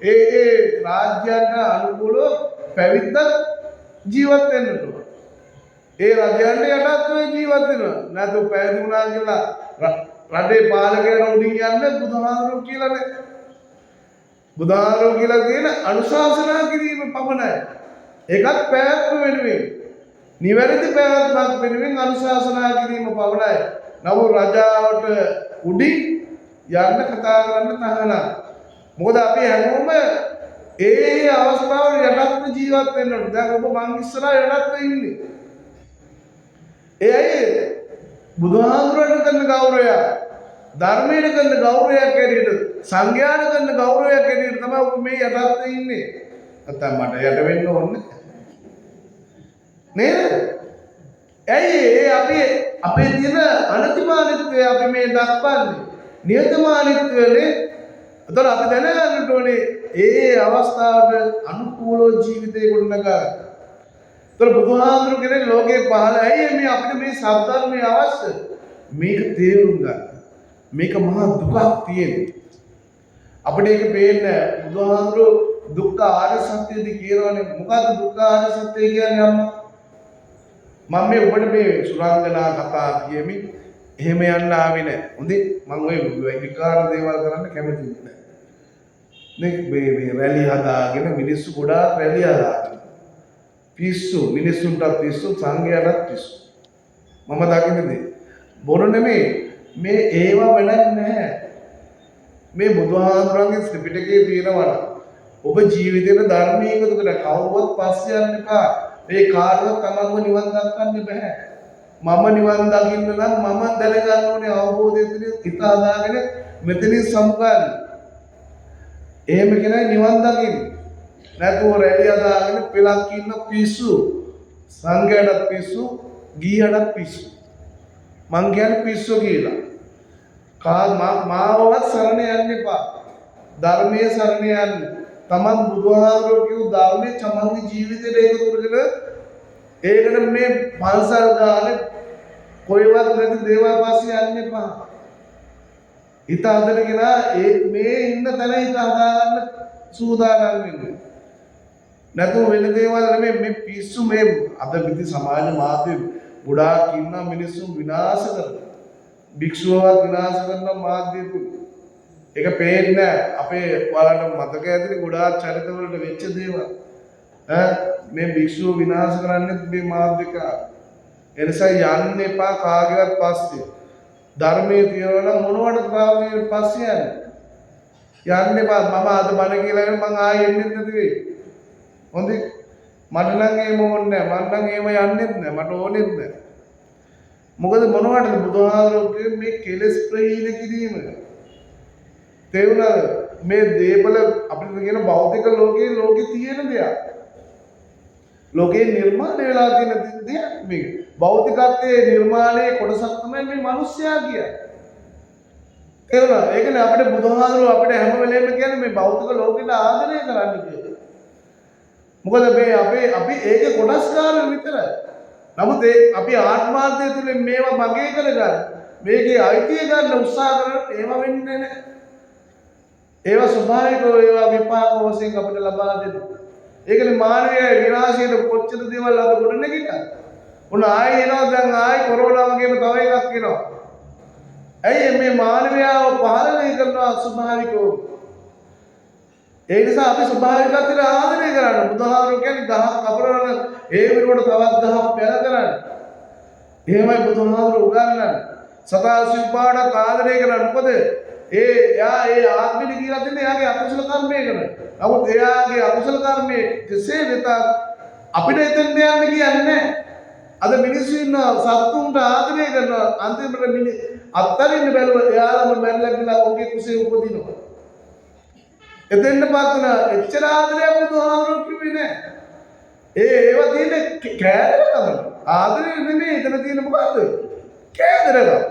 A: ඒ රාජ්‍යයන්ට අනුකූලව පැවිද්දක් ජීවත් වෙන්න ඕන. ඒ රජයන්ට යටත් වෙ ජීවත් වෙනවා. නැත්නම් පැවිදි වුණා කියලා රටේ පාලකයන් උඩින් යන්න බුදුහාමුදුරුවෝ කියලා නෑ. බුදුහාමුදුරුවෝ කියලා කියන අනුශාසනා කිරීම පමණයි. ඒකත් පැවැත්ම වෙනුවෙන්. නිවැරදි පැවැත්මක් වෙනුවෙන් අනුශාසනා කිරීම පමණයි. නමුත් රජාවට උඩින් යන්න කතා කරන්න තහනම්. මොකද අපි හැමෝම ඒ අවස්ථාවල යටත්ව ජීවත් වෙන්න ඕනේ. දැන් ඔබ මං ඉස්සරහා යටත්ව ඉන්නේ. ඒ අය බුදුහාමුදුරන්ට කරන ගෞරවය, ධර්මයට කරන ගෞරවයක් ඇරෙන්න, සංඝයාට කරන ගෞරවයක් ඇරෙන්න තමයි ඔබ මේ යටත්ව ඉන්නේ. නැත්නම් මට යට වෙන්න ඕනේ නේද? ඇයි අපේ තියෙන අනතිමානීත්වය අපි මේ දක්වන්නේ? නියතමානීත්වනේ. එතකොට අපි දැනගන්න ඕනේ ඒ අවස්ථාවට අනුකූලව ජීවිතේ ගොඩනගා. එතකොට බුදුහාමුදුරු කෙනෙක් ලෝකේ පහළ ඇයි මේ අපිට මේ සත්‍යධර්මය අවශ්‍ය? මේක තේරුම් ගන්න. මේක මහා දුකක් තියෙන්නේ. අපිට ඒක පේන්නේ බුදුහාමුදුරු දුක්ඛ ආර්ය සත්‍යයේදී කියනවානේ. මොකද්ද දුක්ඛ ආර්ය සත්‍යය කියන්නේ අම්මා? මම මේ ඔබට මේ සුරංගනා කතා කියමින් එහෙම යන්න ආවේ නැහැ. හොඳේ මම ඔය විකාර දේවල් කරන්න කැමති නැහැ. මේ රැලි හදාගෙන මිනිස්සු ගොඩාක් රැලි හදාගෙන පිස්සු මිනිස්සුන්ට පිස්සු සංඝයාටත් පිස්සු. මම දකින්නේ බොරු නෙමෙයි මේ ඒව වැඩක් නැහැ. මේ බුදුහාමුදුරන්ගේ ත්‍රිපිටකයේ තියෙනවා ඔබ ජීවිතේට ධර්මයේ එකතු කරලා කවුරුවත් පස්සේ යන්න එපා. මේ කාර්යවත් තමන්ව නිවන් දක්වන්න බෑ. මම නිවන් දකින්න නම් මම දැනගන්න ඕනේ අවබෝධය තුළින් හිත හදාගෙන මෙතනින් සමුගන්න. එහෙම කෙනා නිවන් දකින්න. නැතුව රැලි හදාගෙන පෙලක් ඉන්න පිස්සු. සංඝයාට පිස්සු, ගීහට පිස්සු. මං කියන්නේ පිස්සු කියලා. මාවවත් සරණ යන්න එපා. ධර්මයේ සරණ යන්න. තමන් බුදුහාමුදුරුවෝ කියු ධර්මයේ තමන්ගේ ජීවිතේට එකතු කරගෙන ඒකට මේ පන්සල් ගානේ කොයිවත් නැති දේවල් පස්සේ යන්න එපා. හිත හදගෙන මේ ඉන්න තැන හිත හදාගන්න සූදානම් වෙන්න. නැතුව වෙන දේවල් නෙමෙයි මේ පිස්සු මේ අද විදි සමාජ මාධ්‍ය ගොඩාක් ඉන්න මිනිස්සු විනාශ කරනවා. භික්ෂුවවත් විනාශ කරන මාධ්‍ය තුල. ඒක පේන්නේ අපේ ඔයාලට මතක ඇතිනේ ගොඩාක් චරිතවලට වෙච්ච දේවල්. මේ භික්ෂුව විනාශ කරන්නේ මේ මාධ්‍යක. එනිසා යන්න එපා කාගේවත් පස්සේ. ධර්මයේ තියනවා නම් මොනවටද කාගේ පස්සේ යන්නේ? යන්න එපා. මම අද බණ කියලා මම ආයෙ එන්නේ නැති වෙයි. හොඳේ. මට නම් එහෙම ඕනේ නැහැ. මම නම් එහෙම යන්නෙත් නැහැ. මට ඕනෙත් නැහැ. මොකද මොනවටද බුදුහාමුදුරුවෝ මේ කෙලෙස් ප්‍රහීන කිරීම? තේරුණාද? මේ දේපල අපිට කියන භෞතික ලෝකේ තියෙන දෙයක්. ලෝකේ නිර්මාණය වෙලා තියෙන දෙයක් මේක. භෞතිකත්වයේ නිර්මාණයේ කොටසක් තමයි මේ මිනිස්සයා කියන්නේ. තේරුණාද? ඒකනේ අපිට බුදුහාමුදුරුවෝ අපිට හැම වෙලේම කියන්නේ මේ භෞතික ලෝකෙට ආදරය කරන්න කියලා. මොකද මේ අපි ඒකේ කොටස්කාරයෝ විතරයි. නමුත් අපි ආත්මාර්ථය තුළින් මේවා මගේ කරගන්න මේකේ අයිතිය ගන්න උත්සාහ කරන ඒවා වෙන්නේ නැහැ. ඒවා ස්වභාවිකව ඒවා විපාක වශයෙන් අපිට ලබා දෙනවා. ඒකනේ මානවීය විනාශයට කොච්චර දේවල් අද ගොඩ නැගිට්ටා. උන ආයෙ එනවා දැන් ආයෙ කොරෝනා වගේම තව එකක් එනවා. ඇයි මේ මානවයාව පාලනය කරනවා ස්වභාවිකව? ඒ නිසා අපි ස්වභාවිකත්වයට ආදරය කරන්න. බුදුහාමුදුරුවෝ කියන්නේ ගහක් කපරවන ඒ විරුවට තවත් ගහක් පැල කරන්න. එහෙමයි බුදුහාමුදුරුවෝ උගන්වන්නේ. සතා සිව්පාඩක් ආදරය කරන්න. මොකද එයා ආත්මෙට කියලා දෙන්නේ එයාගේ අකුසල කර්මයකට. නමුත් එයාගේ අකුසල කර්මයේ කෙසේ වෙතත් අපිට එතෙන් යන්න කියන්නේ නැහැ. අද මිනිස්සු ඉන්නවා සත්තුන්ට ආදරය කරනවා අන්තිමට අත්තරින්න බැලුවා එයාලම මැරිලා ගිහලා ඔහුගේ කුසේ උපදිනවා. එතෙන්ට පස්සන එච්චර ආදරයක් බුදුහාමුදුරුවෝ කිව්වේ නෑ. ඒවා තියෙන්නේ කෑදරකම. ආදරය නෙමෙයි එතන තියෙන මොකද්ද? කෑදරකම.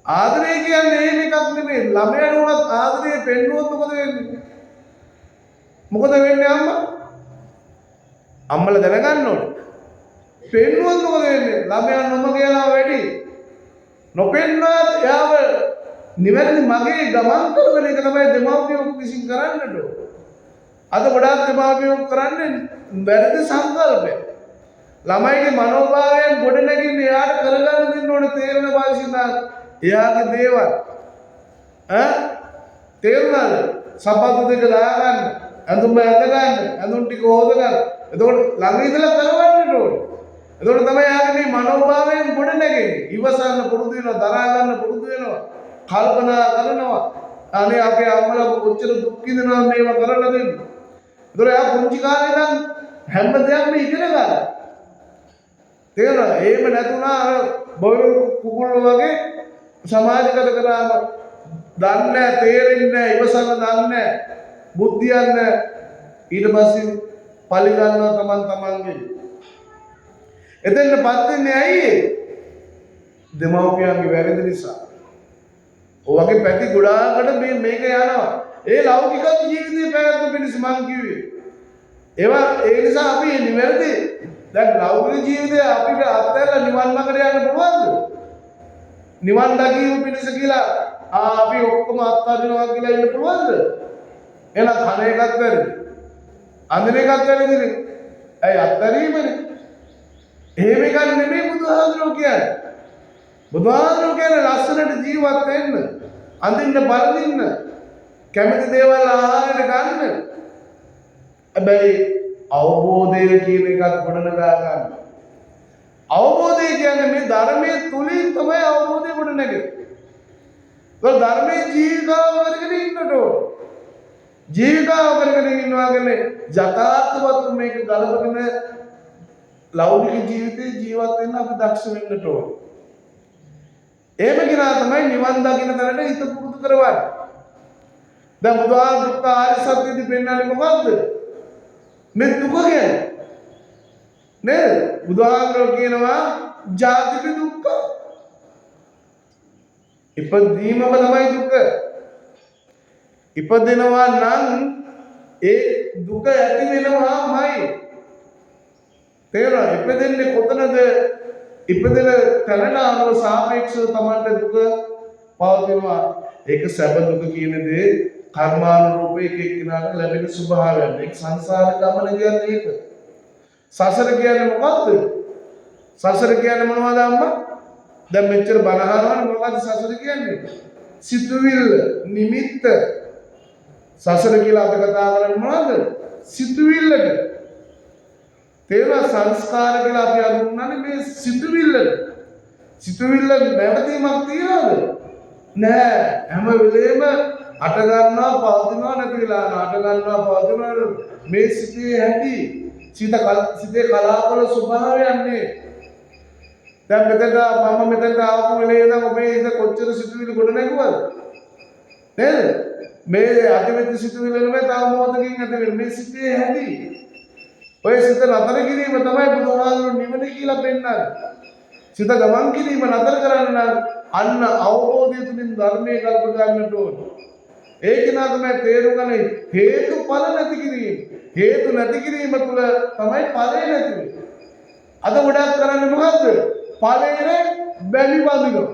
A: ආදරය කියන්නේ එහෙම එකක් නෙමෙයි. ළමයාට උනත් ආදරය පෙන්නුවොත් මොකද වෙන්නේ? මොකද වෙන්නේ අම්මා? අම්මලා දැනගන්න ඕනේ. පෙන්නුවොත් මොකද වෙන්නේ? ළමයා නොම කියලා වැඩි. නොපෙන්නවා යාව නිවැරදි මගේ ගමන් කරන එක තමයි දෙමාපියෝ විසින් කරන්නට ඕන. අද ගොඩාක් දෙමාපියෝ කරන්නේ වැරදි සංකල්පය. ළමයිගේ මනෝභාවයන් ගොඩ නැගින්න එයාට කරගන්න දෙන්න ඕන තේරෙන භාෂිතා එයාගේ දේවල්. තේරුණාද? සපත්තු දෙක දාගන්න, ඇඳුම ඇඳ ගන්න, ඇඳුම් ටික හොද ගන්න. එතකොට ළඟ ඉඳලා කරවන්නට ඕන. එතකොට තමයි යාගේ මේ මනෝභාවයන් ගොඩ නැගෙන්නේ. ඉවසන්න පුරුදු වෙනවා, දරා ගන්න පුරුදු වෙනවා, කල්පනා කරනවා. අනේ අපේ අම්මලා කොච්චර දුක් විඳිනවද මේවා කරලා දෙන්න. ඒතොර යා පුංචි කාලේ ඉඳන් හැම දෙයක්ම ඉගෙන ගන්නවා. තේරුණා? එහෙම නැතුණා අර බොරු කුකුල් වගේ සමාජගත කරාම දන්නේ නැහැ, තේරෙන්නේ නැහැ, ඉවසන්න දන්නේ නැහැ, බුද්ධියක් නැහැ. ඊට පස්සේ පලි ගන්නවා තමන්ගේ. එතෙන්ටපත් වෙන්නේ ඇයි? දෙමව්පියන්ගේ වැරදි නිසා. ඔයගේ පැති ගොඩාකට මේක යනවා. ඒ ලෞකික ජීවිතේ පැවැත්ම පිණිස මං කිව්වේ. ඒ නිසා අපි නිවැරදි දැන් ලෞකික ජීවිතේ අපිට අත්හැරලා නිවන් මාර්ගට යන්න පුළුවන්ද? නිවන් දකීම පිණිස කියලා අපි ඔක්කොම අත්හරිනවා කියලා ඉන්න පුළුවන්ද? එහෙනම් කන එකක් වැරදි. අඳින එකක් වැරදිනේ. ඇයි අත්හැරීමනේ? එහෙම එකක් නෙමෙයි බුදුහාමුදුරුවෝ කියන්නේ. බුදුහාමුදුරුවෝ කියන්නේ ලස්සනට ජීවත් වෙන්න, අඳින්න බලදින්න, කැමති දේවල් ආහාරයට ගන්න. හැබැයි අවබෝධය කියන එකත් ගොඩනගා ගන්න. අවබෝධය කියන්නේ මේ ධර්මයේ තුලින් තමයි අවබෝධය ගොඩනගන්නේ. ඒ ධර්මයේ ජීවිතාව කරගෙන ඉන්නට ඕන. ජීවිතාව කරගෙන ඉන්නවා කියන්නේ යථාර්ථවත් මේක ගලපගෙන ලෞකික ජීවිතේ ජීවත් වෙන්න අපි දක්ෂ වෙන්නට ඕන. එහෙම කෙනා තමයි නිවන් දකින්න තැනට හිත පුරුදු කරවන්නේ. දැන් බුදුහාම දුක්ඛ ආර්ය සත්‍යදී පෙන්නන්නේ මොකද්ද? මේ දුක කියන්නේ නේද? බුදුහාමරෝ කියනවා ජාතික දුක්ඛ. ඉපදීමම තමයි දුක. ඉපදෙනවා නම් ඒ දුක ඇති වෙනවාමයි. තේරුණා? ඉපදෙන්නේ කොතනද? ඉපදෙන තැනට අනුව සාපේක්ෂව තමයි දුක පවතිනවා. ඒක සැප දුක කියන දේ කර්මානුරූප එක එක්කිනාට ලැබෙන ස්වභාවයක්. ඒක සංසාර ගමන කියන්නේ ඒක. සසර කියන්නේ මොකක්ද? සසර කියන්නේ මොනවද අම්මා? දැන් මෙච්චර බණ අහනවනේ මොකක්ද සසර කියන්නේ? සිතුවිල්ල, නිමිත්ත. සසර කියලා අපි කතා කරන්නේ මොනවද? සිතුවිල්ලට. තේරුණා? සංස්කාර කියලා අපි අඳුන්වන්නේ මේ සිතුවිල්ලට. සිතුවිල්ල නැවතීමක් තියනවද? නෑ. හැම වෙලේම අට ගන්නවා පවතිනවා නැති වෙලා යනවා. අට ගන්නවා පවතිනවා මේ සිතේ ඇති සිතේ කලාපවල ස්වභාවයන්නේ. දැන් මෙතනට ආපු වෙලේ ඉඳන් ඔබේ ඉඳ කොච්චර සිතුවිලි ගොඩ නැගුවද? නේද? මේ අතිවිත සිතුවිලි නෙමෙයි තව මොහොතකින් ඇති වෙන්නේ. මේ සිතේ ඇති ඔය සිත නතර කිරීම තමයි බුදුහාමුදුරුවෝ නිවන කියලා පෙන්නන්නේ. සිත ගමන් කිරීම නතර කරන්න නම් අන්න අවබෝධය තුලින් ධර්මයේ කල්ප ගන්නට ඕන. ඒක නා තමයි තේරුම් ගන්න හේතුඵල නැති කිරීම. හේතු නැති කිරීම තුළ තමයි ඵලය නැති වෙන්නේ. අද ගොඩක් කරන්නේ මොකද්ද? ඵලයේ බැලි බඳිනවා.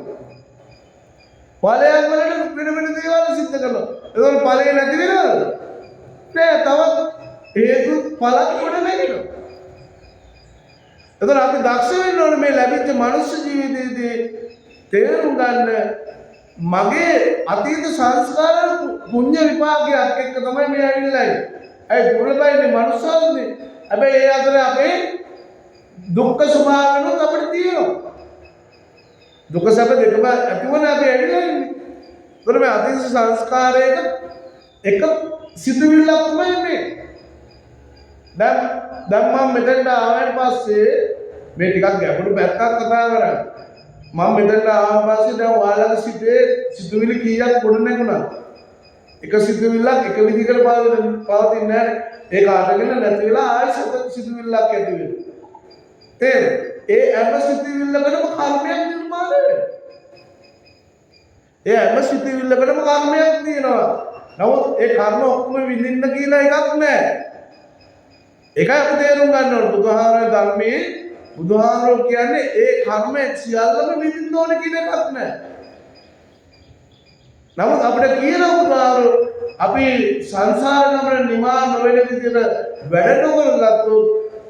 A: ඵලයන් වලට වෙන දේවල් සිද්ධ කරනවා. ඒකවල ඵලය නැති වෙනවද? නෑ. තවත් හේතු ඵල කොට නැගිනවා. එතන අපි දක්ෂ වෙන්න ඕනේ මේ ලැබිච්ච මනුෂ්‍ය ජීවිතයේදී තේරුම් ගන්න මගේ අතීත සංස්කාර පුණ්‍ය විපාකයක් එක්ක තමයි මේ ඇවිල්ලා ඉන්නේ. ඒ දුර්ලභයිනේ මනුස්සයන්නේ. හැබැයි ඒ අතර අපේ දුක්ඛ ස්වභාවයනොත් අපිට තියෙනවා. දුක සැප දෙකම ඇතිවන අපි ඇවිල්ලා ඉන්නේ. ඒතර මේ අතීත සංස්කාරයක එක සිතුවිල්ලක් තමයි මේ. දැන් මම මෙතෙන්ට ආවට පස්සේ මේ ටිකක් ගැඹුරු පැත්තක් කතා කරන්නේ. මම මෙතනට ආවන් පස්සේ දැන් ඔයාලගේ සිතේ සිතුවිලි කීයක් ගොඩ නැගුණා. එක සිතුවිල්ලක් එක විදිහකට පවතින්නේ නැහැ. ඒක අරගෙන නැති වෙලා ආයෙත් සිතුවිල්ලක් ඇති වෙනවා. ඒ හැම සිතුවිල්ලකටම කර්මයක් නිර්මාණය වෙනවා. ඒ හැම සිතුවිල්ලකටම කර්මයක් තියෙනවා. නමුත් ඒ කර්ම ඔක්කොම විඳින්න කියලා එකක් නැහැ. ඒකයි අපි තේරුම් ගන්න ඕනේ. බුදුහාමරේ ධර්මයේ බුදුහාමරෝ කියන්නේ ඒ කර්ම සියල්ලම විඳින්න ඕනේ කියන එකක් නැහැ. නමුත් අපිට කියන බුදුහාමරෝ අපි සංසාර ගමන නිමා නොවන විදිහට වැඩ නොකරගත්තොත්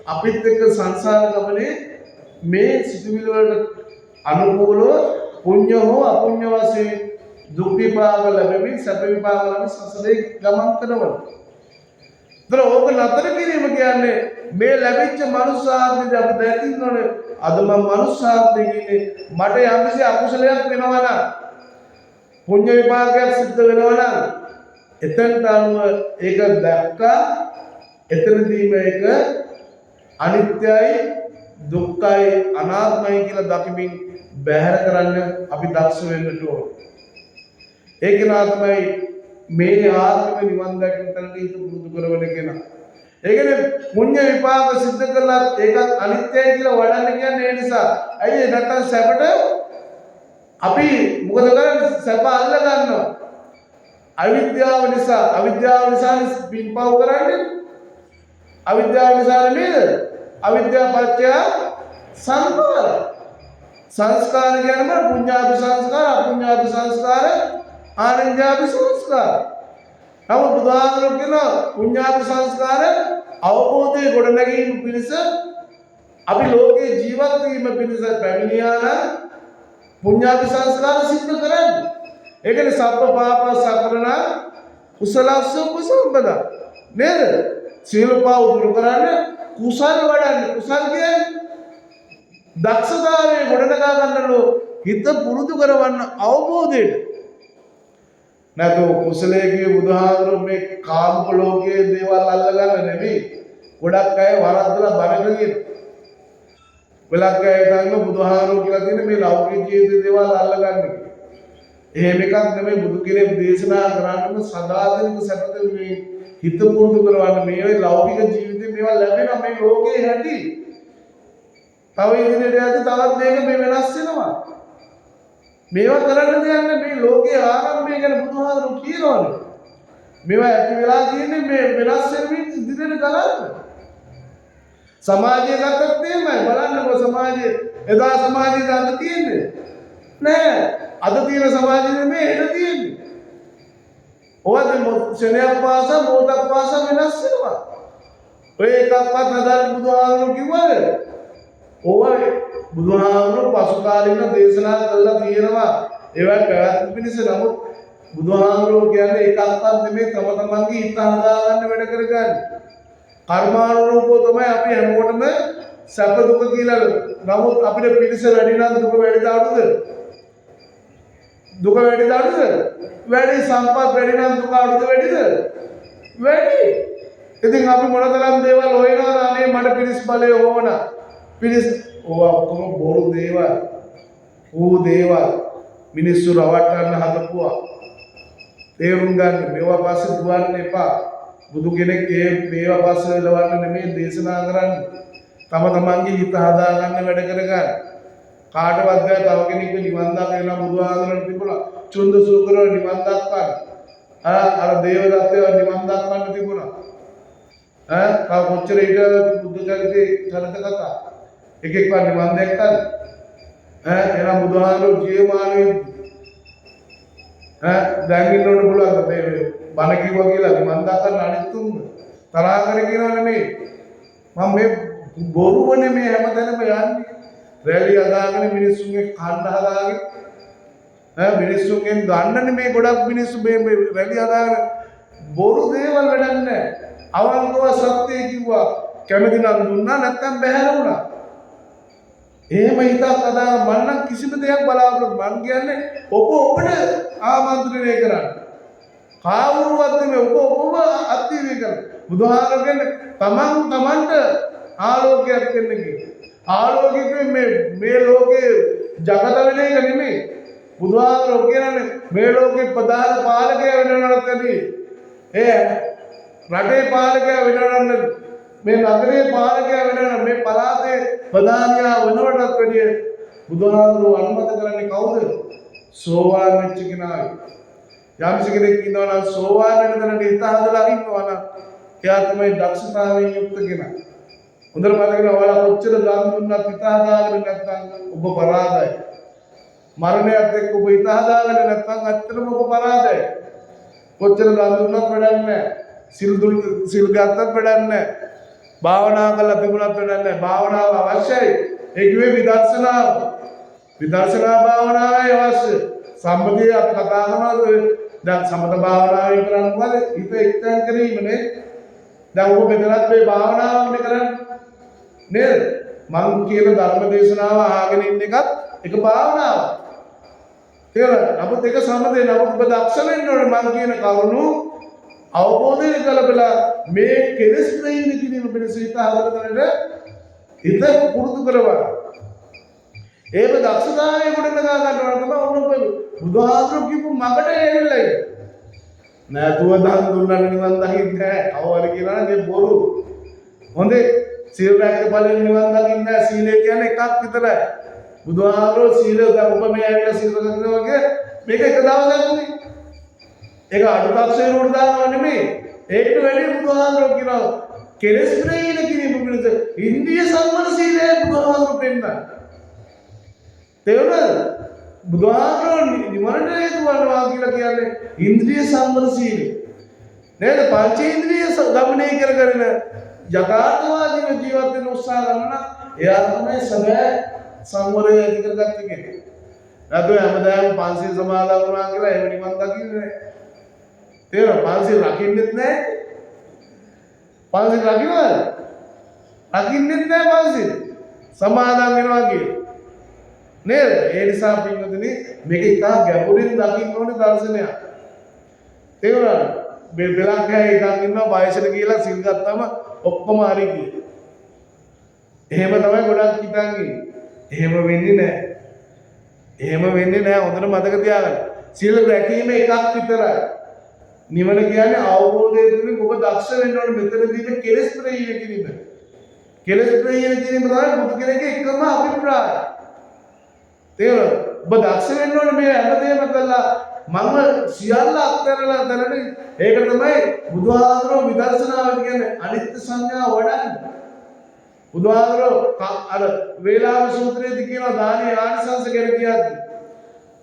A: අපිත් එක්ක සංසාර ගමනේ මේ සිතුවිලි වලට අනුකූලව පුණ්‍ය හෝ අපුණ්‍ය වශයෙන් දුක් විපාක ලැබෙමින් සැප විපාක ලැබෙමින් සසරේ ගමන් කරනවා. ඒතර ඕක නතර කිරීම කියන්නේ මේ ලැබිච්ච මනුස්සාත්මය අපි දැකින්න ඕනේ. අද මම මනුස්සාත්මයේ ඉන්නේ මට යම්කිසි අකුසලයක් වෙනවා නම් පුණ්‍ය විපාකයක් සිද්ධ වෙනවා නම් එතනට අනුව ඒක දැක්කා එතනදී මේක අනිත්‍යයි දුක්ඛයි අනාත්මයි කියලා දකිමින් බැහැර කරන්න අපි දක්ෂ වෙන්න ඕනේ. ඒක නා තමයි මේ ආත්ම නිවන් දැකීම තැනට හිත පුරුදු කරවන කෙනා. ඒ කියන්නේ පුණ්‍ය විපාක සිද්ධ කළා ඒකත් අනිත්‍යයි කියලා වඩන්න කියන්නේ ඒ නිසා. ඇයි නැත්තම් සැපට අපි මොකද කරන්නේ? සැප අල්ල ගන්නවා. අවිද්‍යාව නිසා පින්පව් කරන්නේ. අවිද්‍යාව නිසා නේද? අවිද්‍යාව පත්‍ය සංස්කාර. සංස්කාර කියන්නේ පුඤ්ඤාභි සංස්කාර, අපුඤ්ඤාභි සංස්කාර, ආනන්‍යාභි සංස්කාර. නමුත් බුදුහාමුදුරුවෝ කියන පුඤ්ඤාභි සංස්කාර අවබෝධයේ ගොඩනැගීම පිණිස අපි ලෝකේ ජීවත් වීම පිණිස පැමිණියා නම් පුඤ්ඤාභි සංස්කාර සිද්ධ කරන්නේ. ඒ කියන්නේ සබ්බ පාප සකරණ කුසලස්ස කුසම්පදා නේද? සීල පාව දුරු කරන්නේ කුසල් වඩන්නේ. කුසල් කියන්නේ දක්ෂතාවයේ ගොඩනගා ගන්නලෝ හිත පුරුදු කරවන්න අවබෝධයට. නැතෝ කුසලයේ කිය බුදුහාමුදුරුවෝ මේ කාම ලෝකයේ දේවල් අල්ල ගන්න නෙමෙයි. ගොඩක් අය වරද්දලා බරගෙන කියන. වෙලක් අය හිතන්නේ බුදුහාමුදුරුවෝ කියලා තියෙන මේ ලෞකික ජීවිතේ දේවල් අල්ල ගන්න කියලා. එහෙම එකක් නෙමෙයි. බුදු කෙනෙක් දේශනා කරන්නම සදාතනික සැපත මේ හිත පුරුදු කරවන්න. මේ ලෞකික ජීවිතේ මේවා ලැබෙනවා මේ ලෝකේ හැටි. තව ඉදිරියට යද්දී තවත් මේක මේ වෙනස් වෙනවා. මේවා කරන්න දෙයක් මේ ලෝකයේ ආරම්භය ගැන බුදුහාමුදුරුවෝ කියනවානේ. මේවා ඇති වෙලා තියෙන්නේ මේ වෙනස් වෙමින් ඉදිරියට ගලන්න. සමාජය ගත්තත් එහෙමයි. බලන්නකො සමාජය එදා සමාජයේ අද තියෙන්නේ නෑ. අද තියෙන සමාජය නෙමෙයි හෙට තියෙන්නේ. ඔයත් ශරණයක් පාසා මොහොතක් පාසා වෙනස් වෙනවා. ඔය එකක්වත් හදාන්න බුදුහාමුදුරුවෝ කිව්වද? ඕවා බුදුහාමුදුරුවෝ පසු කාලින දේශනා කළා තියෙනවා. ඒවා පැවැත්ම පිණිස. නමුත් බුදුහාමුදුරුවෝ කියන්නේ එකක්වත් නෙමෙයි තම තමන්ගේ හිත හදාගන්න වැඩ කරගන්න. කර්මානුරූපව තමයි අපි හැමෝටම සැප දුක කියලා. නමුත් අපිට පිණිස වැඩි නම් දුක වැඩිද අඩුද? දුක වැඩිද අඩුද? වැඩි. සම්පත් වැඩි නම් දුක අඩුද වැඩිද? වැඩි. ඉතින් අපි මොනතරම් දේවල් හොයනවද? අනේ මට පිණිස බලය ඕන. පිණිස ඕවා ඔක්කොම බොරු දේවල්. ඌ දේවල් මිනිස්සු රවට්ටන්න හදපුවා. තේරුම් ගන්න. මේවා පස්සේ දුවන්න එපා. බුදු කෙනෙක් මේවා පස්සේ ලවන්න නෙමෙයි දේශනා කරන්නේ. තම තමන්ගේ හිත හදාගන්න වැඩ කරගන්න. කාටවත් බෑ තව කෙනෙක්ව නිවන් දක්වන්න. බුදුහාමුදුරන් තිබුණා චුන්ද සූකර නිවන් දක්වන්න. අර දේවදත්තය නිවන් දක්වන්න තිබුණා. කව කොච්චර ඊට බුද්ධ චරිතේ චරිත කතා එකෙක්වත් නිවන් දැක්කද? එහෙනම් බුදුහාමුදුරුවෝ ජීවමානයේ දැන් ඉන්නකොට පුළුවන් මේ බණ කිව්වා කියලා නිවන් දක්වන්න අනිත් තුන්ව තරහ කර කියනවා නෙමෙයි. මම මේ බොරුවනේ මේ හැමතැනම යන්නේ. රැලි හදාගෙන මිනිස්සුන්ගේ කන්න හදාගෙන මිනිස්සුන්ගෙන් ගන්නනේ මේ ගොඩක් මිනිස්සු මේ රැලි හදාගෙන බොරු දේවල් වැඩක් නැහැ. අවංකව සත්‍යය කිව්වා කැමති නම් දුන්නා නැත්තම් බැහැර වුණා. එහෙම හිතක් අදාළ මම නම් කිසිම දෙයක් බලාපොරොත්තු මං කියන්නේ ඔබට ආමන්ත්‍රණය කරන්න. කාවුරුවත් මේ ඔබ අත්දීවි කරන්න. බුදුහාමර කියන්නේ තමන්ට ආලෝකයක් වෙන්න කියලා. ආලෝකිකුයි මේ ලෝකේ ජගත වෙන එක නෙමෙයි. බුදුහාමුදුරුවෝ කියන්නේ මේ ලෝකේ ප්‍රධාන පාලකයා වෙනවනත් ඇති. රටේ පාලකයා වෙනවනත් මේ නගරේ පාලකයා වෙනවනත් මේ පළාතේ ප්‍රධානියා වෙනවටත් වැඩිය බුදුහාමුදුරුවෝ අනුමත කරන්නේ කවුද? සෝවාන් වෙච්ච කෙනායි. යම්සි කෙනෙක් ඉන්නවා නම් සෝවාන් වෙන තැනට හිත හදලා ඉන්නවා නම් එයා තමයි දක්ෂතාවයෙන් යුක්ත කෙනා. හොඳට මතක ගන්න ඔයාලා කොච්චර දන් දුන්නත් හිත හදාගෙන නැත්නම් ඔබ පරාදයි. මරණයත් එක්ක ඔබ හිත හදාගෙන නැත්නම් ඇත්තටම ඔබ පරාදයි. කොච්චර දන් දුන්නත් වැඩක් නැහැ. සිල් ගත්තත් වැඩක් නැහැ. භාවනා කළා තිබුණත් වැඩක් නැහැ. භාවනාව අවශ්‍යයි. ඒ කිව්වේ විදර්ශනාව. විදර්ශනා භාවනාවයි අවශ්‍ය. සම්පතිය අපි කතා කරනවා දැන් සමත භාවනාවේ කරන්නේ මොකද? හිත එක්තෙන් කිරීමනේ. දැන් ඔබ මෙතනත් මේ භාවනාවනේ කරන්නේ. නේද? මං කියන ධර්ම දේශනාව අහගෙන ඉන්න එකත් එක භාවනාවක්. තේරෙනවද? නමුත් ඒක සමතේ නමුත් ඔබ දක්ෂ වෙන්න ඕනේ මං කියන කරුණු අවබෝධය කළබලා මේ කෙලෙස් ප්‍රහීන කිරීම පිණිස හිත හදවතට හිත පුරුදු කරවන්න. ඒක දක්ෂතාවය ගොඩනගා ගන්නවා තමයි ඔන්න ඔබ බුදුහාමුදුරුවෝ කියපු මගට එන්නේ. නැතුව දන් දුන්නා නිවන් දකින්නේ නැහැ. කවවර කියනවා මේ බොරු. හොඳේ සීල රැක බලෙන් නිවන් දකින්නේ නැහැ. සීලය කියන්නේ එකක් විතරයි. බුදුහාමුදුරුවෝ සීලය දැන් ඔබ මේ ඇවිල්ලා සීල රැකනවා වගේ මේක එක දවසක් නෙමෙයි. ඒක අඩුතාක්ෂේ උඩ දානවා නෙමෙයි. ඒකට වැඩි බුදුහාමුදුරුවෝ කියනවා කෙලෙස් ප්‍රහීන කිරීම පිණිස ඉන්ද්‍රිය සංවර සීලය බුදුහාමුදුරුවෝ පෙන්නනවා. තේරුණාද? බුදුහාමුදුරුවෝ නිවනට හේතු වනවා කියලා කියන්නේ ඉන්ද්‍රිය සංවර සීලය. නේද? පංචේන්ද්‍රිය දමනය කරගෙන යථාර්ථවාදීව ජීවත් වෙන්න උත්සාහ කරනවා. එයා තමයි සැබෑ සංවරය ඇති කරගත්තේ කෙනෙක්. නැත්නම් හැමදාම පංචශීල සමාදන් වුණා කියලා එහෙම නිවන් දකින්නේ නැහැ. තේරෙනවද? පංචශීල රකින්නෙත් නැහැ. පංචශීල රකින්නද? රකින්නෙත් නැහැ පංචශීල. සමාදන් වෙනවා කියලා. නේද? ඒ නිසා පින්වතුනි මේක ඉතා ගැඹුරින් දකින්න ඕනේ දර්ශනයක්. තේරුණාද? මේ බෙලක් ගහේ එකක් ඉන්නවා වයසට ගිහලා සිල් ගත්තම ඔක්කොම හරි කියලා. එහෙම තමයි ගොඩක් හිතන් ඉන්නේ. එහෙම වෙන්නේ නැහැ. එහෙම වෙන්නේ නැහැ. හොඳට මතක තියාගන්න. සිල් රැකීම එකක් විතරයි. නිවන කියන්නේ අවබෝධය තුළින් ඔබ දක්ෂ වෙන්න ඕනේ මෙතනදී කෙලෙස් ප්‍රහීන කිරීම. කෙලෙස් ප්‍රහීන කිරීම තමයි බුදු කෙනෙක්ගේ එකම අභිප්‍රායය. තේරුණාද? ඔබ දක්ෂ වෙන්න ඕනේ මේ හැමදේම කළා මම සියල්ල අත්හැරලා දැනට ඒක තමයි බුදුහාමුදුරුවෝ විදර්ශනාව කියන්නේ අනිත්‍ය සංඥා වඩන්නේ. බුදුහාමුදුරුවෝ අර වේලාව සූත්‍රයේදී කියනවා දානීය ආනිසංස ගැන කියද්දි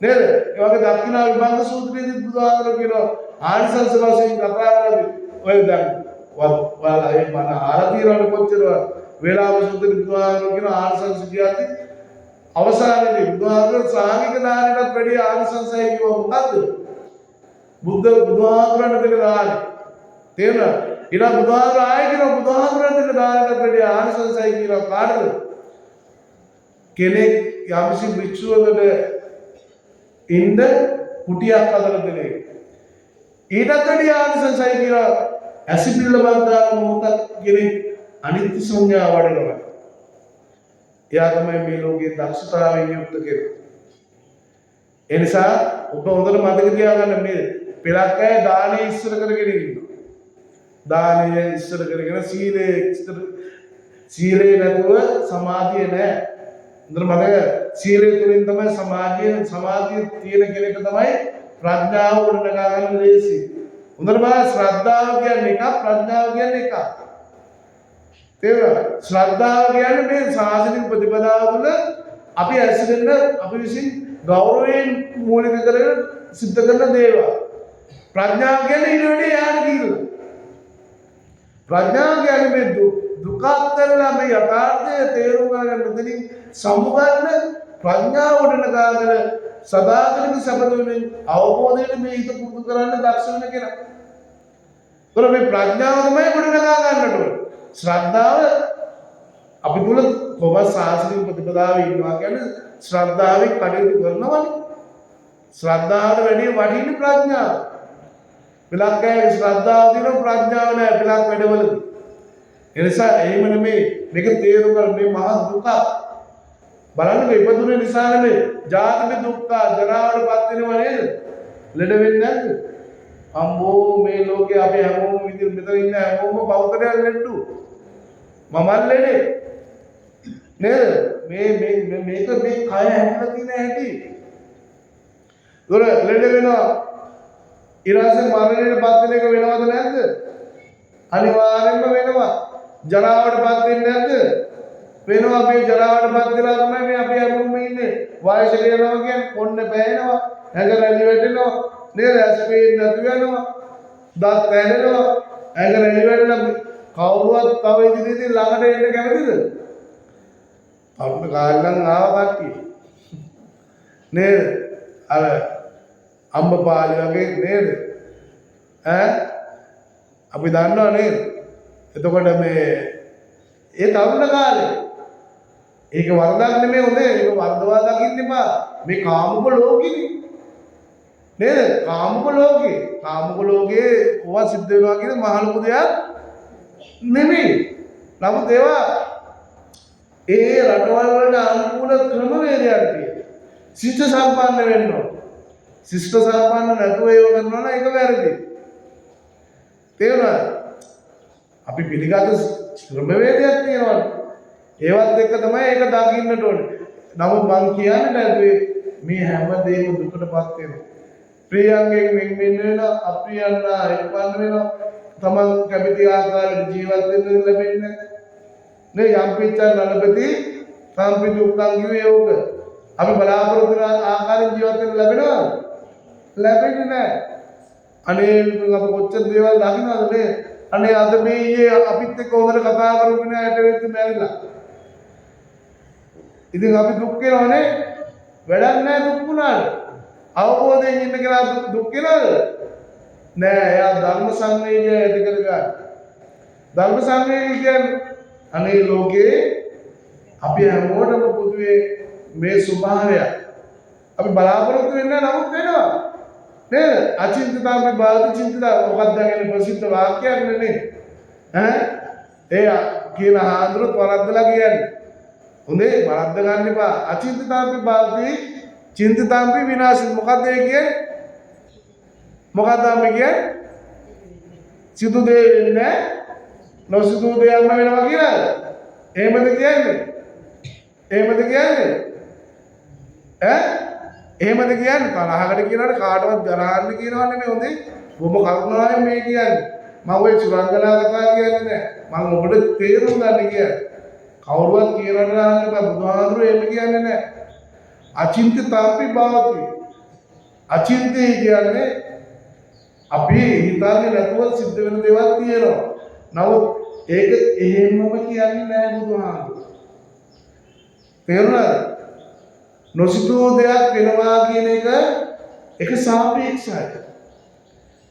A: නේද? ඒ වගේ දක්ඛිනා විභංග සූත්‍රයේදී බුදුහාමුදුරුවෝ කියනවා ආනිසංස වශයෙන් කතා කරද්දී ඔය දැන් ඔයාලා ඒ මන ආරතිරවල කොච්චර වේලාව සූත්‍රයේ බුදුහාමුදුරුවෝ කියනවා ආනිසංස කියද්දි අවසානයේදී බුදුහාමුදුරුවෝ සාංගික දානයටත් වැඩි ආනිසංසයි කිව්ව මොකද්ද? බුදුහාමුදුරන් දෙක දාන. තේරුණාද? ඊළඟ බුදුහාමුදුරුවෝ ආයෙ කියනවා බුදුහාමුදුරන් දෙක දානටත් වැඩි ආනිසංසයි කියලා කාටද? කෙනෙක් යම්සි භික්ෂුවකට ඉන්න කුටියක් හදලා දෙන එක. ඊටත් වැඩි ආනිසංසයි කියලා ඇසිපිල්ල බන්දාන මොහොතක් කෙනෙක් අනිත්‍ය සංඥා වඩනවා. එයා තමයි මේ ලෝකයේ දක්ෂතාවයෙන් යුක්ත කෙනෙක්. ඒ නිසා ඔබ හොඳට මතක තියාගන්න මේ පෙරක් අය දානෙ ඉස්සර කරගෙන ඉන්නවා. දානෙ ඉස්සර කරගෙන සීලේ නැතුව සමාධිය නැහැ. හොඳට මතක සීලේ තුලින් තමයි සමාධිය තියෙන කෙනෙක් තමයි ප්‍රඥාව උඩනගා ගන්න ලේසි. හොඳට බලන්න ශ්‍රද්ධාව කියන්නේ එකක් ප්‍රඥාව කියන්නේ එකක්. තේරුණාද? ශ්‍රද්ධාව කියන්නේ මේ සාසනික ප්‍රතිපදාව තුළ අපි ඇසිරෙන්න අපි විසින් ගෞරවයෙන් මූලික කරගෙන සිද්ධ කරන දේවල්. ප්‍රඥාව කියන්නේ ඊට වඩා යාන කියලා. ප්‍රඥාව කියන්නේ මේ දුක අත්හැරලා මේ යථාර්ථය තේරුම් ගන්න මෙතනින් සමුගන්න ප්‍රඥාව උඩනගාගෙන සදාතනික සබඳුනේ අවබෝධයෙන් මේ හිත පුරුදු කරන්න දක්ෂ වෙන කෙනා. ඒතර මේ ප්‍රඥාව තමයි උඩනගා ගන්නට ඕනේ. ශ්‍රද්ධාව අපි තුල කොහොමද සාසනික ප්‍රතිපදාවේ ඉන්නවා කියන්නේ ශ්‍රද්ධාවෙන් කටයුතු කරනවනේ. ශ්‍රද්ධාවට වැඩි වටින ප්‍රඥාව. පිළක් ගෑ ශ්‍රද්ධාව දින ප්‍රඥාව නෑ පිළක් වැඩවලදී. ඒ නිසා එහෙම නෙමෙයි මේක තේරුම් ගන්න මේ මහා දුක බලන්න මේ ඉපදුනේ නිසා නෙමෙයි ජාති දුක්ඛ ජරාවට පත් වෙනව නේද? ලෙඩ වෙන්නේ නැද්ද? අම්මෝ මේ ලෝකේ අපි හැමෝම විදිහට මෙතන ඉන්න හැමෝම බෞද්ධයන් ලෙඩු. මමල් ලෙඩේ. නේද? මේක මේ කය හැදලා තියෙන හැටි. දොර ලෙඩ වෙනවා. ඊළඟට මරණයට පත් වෙන එක වෙනවද නැද්ද? අනිවාර්යෙන්ම වෙනවා. ජරාවට පත් වෙන්නේ නැද්ද? වෙනවා. මේ ජරාවට පත් වෙලා තමයි මේ අපි හැමෝම ඉන්නේ. වයසට යනවා කියන්නේ කොන්න පෑෙනවා. ඇඟ රැලි වැටෙනවා. නේද? ඇස් පේන්නේ නැති වෙනවා. දත් ඇලෙනවා. ඇඟ රැලි වැටෙනවා. කවුරුවත් තව ඉදිරියේදී ළඟට එන්න කැමතිද? අපිට කාලෙන් ආව කට්ටිය. නේද? අර අම්බපාලි වගේ නේද? අපි දන්නවා නේද? එතකොට මේ ඒ තරුණ කාලේ ඒක වරදක් නෙමෙයි හොඳේ. ඒක වරදවා දකින්න එපා. මේ කාමුක ලෝකෙනේ. නේද? කාමුක ලෝකේ. කාමුක ලෝකේ ඕවා සිද්ධ වෙනවා කියන මහ ලොකු දෙයක් නෙමෙයි. නමුත් ඒවා ඒ රටවල් වලට අනුකූල ක්‍රමවේදයක් තියෙනවා. ශිෂ්ට සම්පන්න වෙන්න ඕන. ශිෂ්ට සම්පන්න නැතුව ඒව කරනවා නම් ඒක වැරදි. තේරුණාද? අපි පිළිගත් ක්‍රමවේදයක් තියෙනවා. ඒවත් එක්ක තමයි ඒක දකින්නට ඕනේ. නමුත් මම කියන්නේ නැතුවේ මේ හැම දෙයක්ම දුකටපත් වෙනවා. ප්‍රියංගෙන් වෙන් වෙනවා, අප්‍රියන්නා එක්වන්න වෙනවා. තමන් කැමති ආකාරයට ජීවත් වෙන්න ලැබෙන්නේ නැහැ. නේ යම් පිටචන් නලපති සම්පි දුක්ඛං කිව්වේ ඕක. අපි බලාපොරොත්තු වෙන ආකාරයෙන් ජීවත් වෙන්න ලැබෙනවද? ලැබෙන්නේ නැහැ. අනේ අපි කොච්චර දේවල් දකින්නවද නේ? අනේ අද මේ ඊයේ අපිත් එක්ක හොඳට කතා කරපු නෑ ඇට වෙද්දි මැරිලා. ඉතින් අපි දුක් වෙනවනේ. වැඩක් නෑ දුක් වුණාට. අවබෝධයෙන් ඉන්න කෙනා දුක් වෙනවද? නෑ. එයා ධර්ම සංවේගය ඇති කරගන්න. ධර්ම සංවේගය කියන්නේ අනේ ලෝකේ අපි හැමෝටම පොදුවේ මේ ස්වභාවය අපි බලාපොරොත්තු වෙන්නේ නමුත් වෙනවා නේද? අචින්තතාවි බාධ චින්තතා මොකක්ද කියන ප්‍රසිද්ධ වාක්‍යයක් නේ. ඒ කියන හාමුදුරුවෝ වරද්දලා කියන්නේ. හොඳේ වරද්ද ගන්න එපා. අචින්තතාවි බාධි චින්තතාවි විනාශ මොකක්ද ඒ කියන්නේ? මොකක්ද මේ කියන්නේ? සිදු දේ වෙන්නේ නොසිදු දෙයක්ම වෙනවා කියලාද? එහෙමද කියන්නේ? එහෙමද කියන්නේ? එහෙමද කියන්නේ? තරහකට කියනවාට කාටවත් ගරහන්න කියනවා නෙමෙයි හොඳේ. බොහොම කරුණාවෙන් මේ කියන්නේ. මම ওই සුරංගනා කතා කියන්නේ නැහැ. මම ඔබට තේරුම් ගන්න කියන්නේ. කවුරුවත් කියනවට දාන්න බෑ. බුදුහාමුදුරුවෝ එහෙම කියන්නේ නැහැ. අචින්තිතාපි භවති. අචින්තේ කියන්නේ අපි හිතන්නේ නැතුව සිද්ධ වෙන දේවල් තියෙනවා. නමුත් ඒක එහෙමම කියන්නේ නැහැ බුදුහාමුදුරුවෝ. තේරුණාද? නොසිතූ දෙයක් වෙනවා කියන එක සාපේක්ෂයි.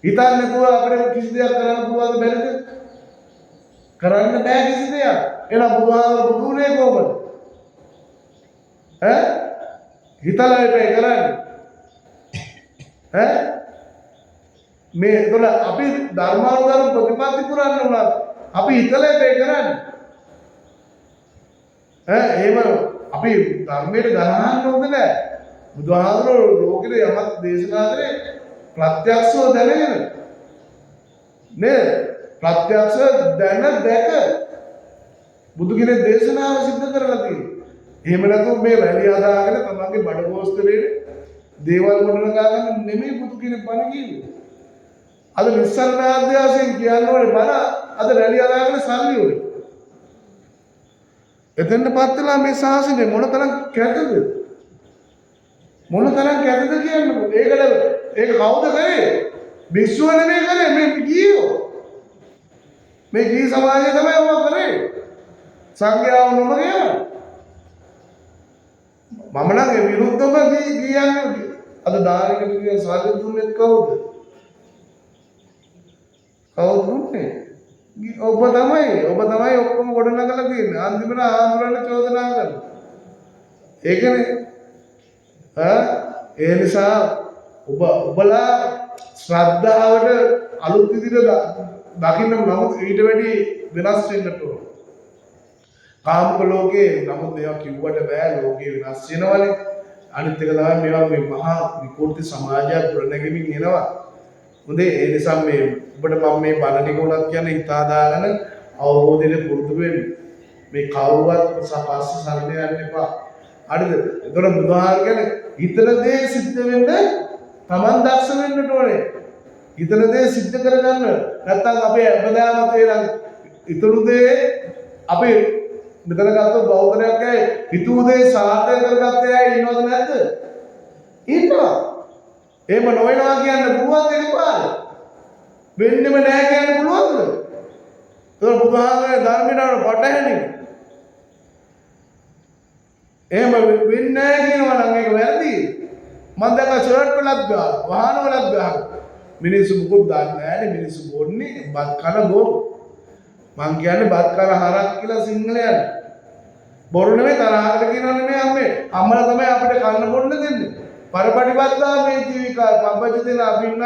A: හිතන්නේ නැතුව අපිට කිසි දෙයක් කරන්න පුළුවන්ද බැරිද? කරන්න බෑ කිසි දෙයක්. එහෙනම් බුදුහාමුදුරුවෝ බුදුනේ කොහොමද? හිතලා ඒක කරන්නේ. මේ එතකොට අපි ධර්මානුධර්ම ප්‍රතිපත්ති පුරන්න උනත් අපි හිතලා ඒක කරන්නේ. එහෙම අපි ධර්මයට ගණහන්න ඕනේ නැහැ. බුදුහාමුදුරුවෝ ලෝකෙට යමක් දේශනා කරේ ප්‍රත්‍යක්ෂව දැනගෙන. නේ? ප්‍රත්‍යක්ෂ දැන දැක බුදු කෙනෙක් දේශනාව සිද්ධ කරලා තියෙනවා. එහෙම නැත්නම් මේ වැලිය හදාගෙන තමන්ගේ බඩ ගෝස්තරේ දේවල් ගොඩනගා ගන්න නෙමෙයි බුදු කෙනෙක් බණ කියන්නේ. අද නිස්සරණ ආද්‍යාසයෙන් කියන්න ඕනේ බණ අද වැලිය හදාගෙන සල්ලි උනේ. එතෙන්ටපත් වෙලා මේ ශාසනය මොනතරම් කැතද? මොනතරම් කැතද කියන්නේ? ඒක කවුද කරේ? විශ්ව නෙමෙයි කරේ මේ ගියෝ. මේ ගිහි සමාජය තමයි ඔය කරේ. සංඝයාව නොමගියම. මම නම් ඒ විරුද්ධව ගියන්නේ. අද දායක කිව්වේ සාධු දුන්නේ කවුද? කවුද දුන්නේ? ඔබ තමයි ඔක්කොම ගොඩනගලා තියෙන්නේ. අන්තිමට ආන්දෝලන චෝදනා කරනවා. ඒකනේ. ඒ නිසා ඔබලා ශ්‍රද්ධාවට අලුත් විදිහට දකින්න නමුත් ඊට වැඩි වෙනස් වෙන්නට ඕන. කාමක ලෝකේ නමුත් මේවා කිව්වට බෑ ලෝකේ වෙනස් වෙනවනේ. අනිත් එක තමයි මේවා මේ මහා විකෘති සමාජයක් ගොඩනැගෙමින් එනවා. හොඳේ ඒ නිසා මේ ඔබට මම මේ බණ ටික උනත් කියන්නේ හිතා දාගෙන අවබෝධයෙන් පුරුදු වෙන්න. මේ කවුරුවත් පස්සේ සරණ යන්න එපා. හරිද? එතකොට බුදුහාර කියන්නේ හිතන දේ සිද්ධ වෙන්න Taman දක්ෂ වෙන්නට ඕනේ. හිතන දේ සිද්ධ කරගන්න. නැත්තම් අපේ අපදාම තේරන් ඉතුරු දේ අපේ මෙතන ගත්තොත් බෞද්ධයක් ඇයි හිතුව දේ සාර්ථක කරගත්තේ ඇයි ඉන්නවද නැද්ද? ඉන්නවා. එහෙම නොවෙනවා කියන්න පුළුවන් දෙයක් පාර. වෙන්නෙම නැහැ කියන්න පුළුවන්ද? ඒක බුදුහාමගේ ධර්මයට පටහැනි. එහෙම වෙන්නේ නැහැ කියනවා නම් ඒක වැරදි. මම දැන් ෂර්ට් වලක් ගාලා වාහන වලක් ගාලා මිනිස්සු මොකද දන්නේ නැහැ මිනිස්සු බොන්නේ බත් කන බොරු. මං කියන්නේ බත් කන හරක් කියලා සිංහලයන්. බොරු නෙමෙයි තරහකට කියනවා නෙමෙයි අම්මේ. අම්මලා තමයි අපිට කන්න බොන්න දෙන්නේ. පරපටිපත්තා මේ ජීවිකා පබ්බජිතන අභින්න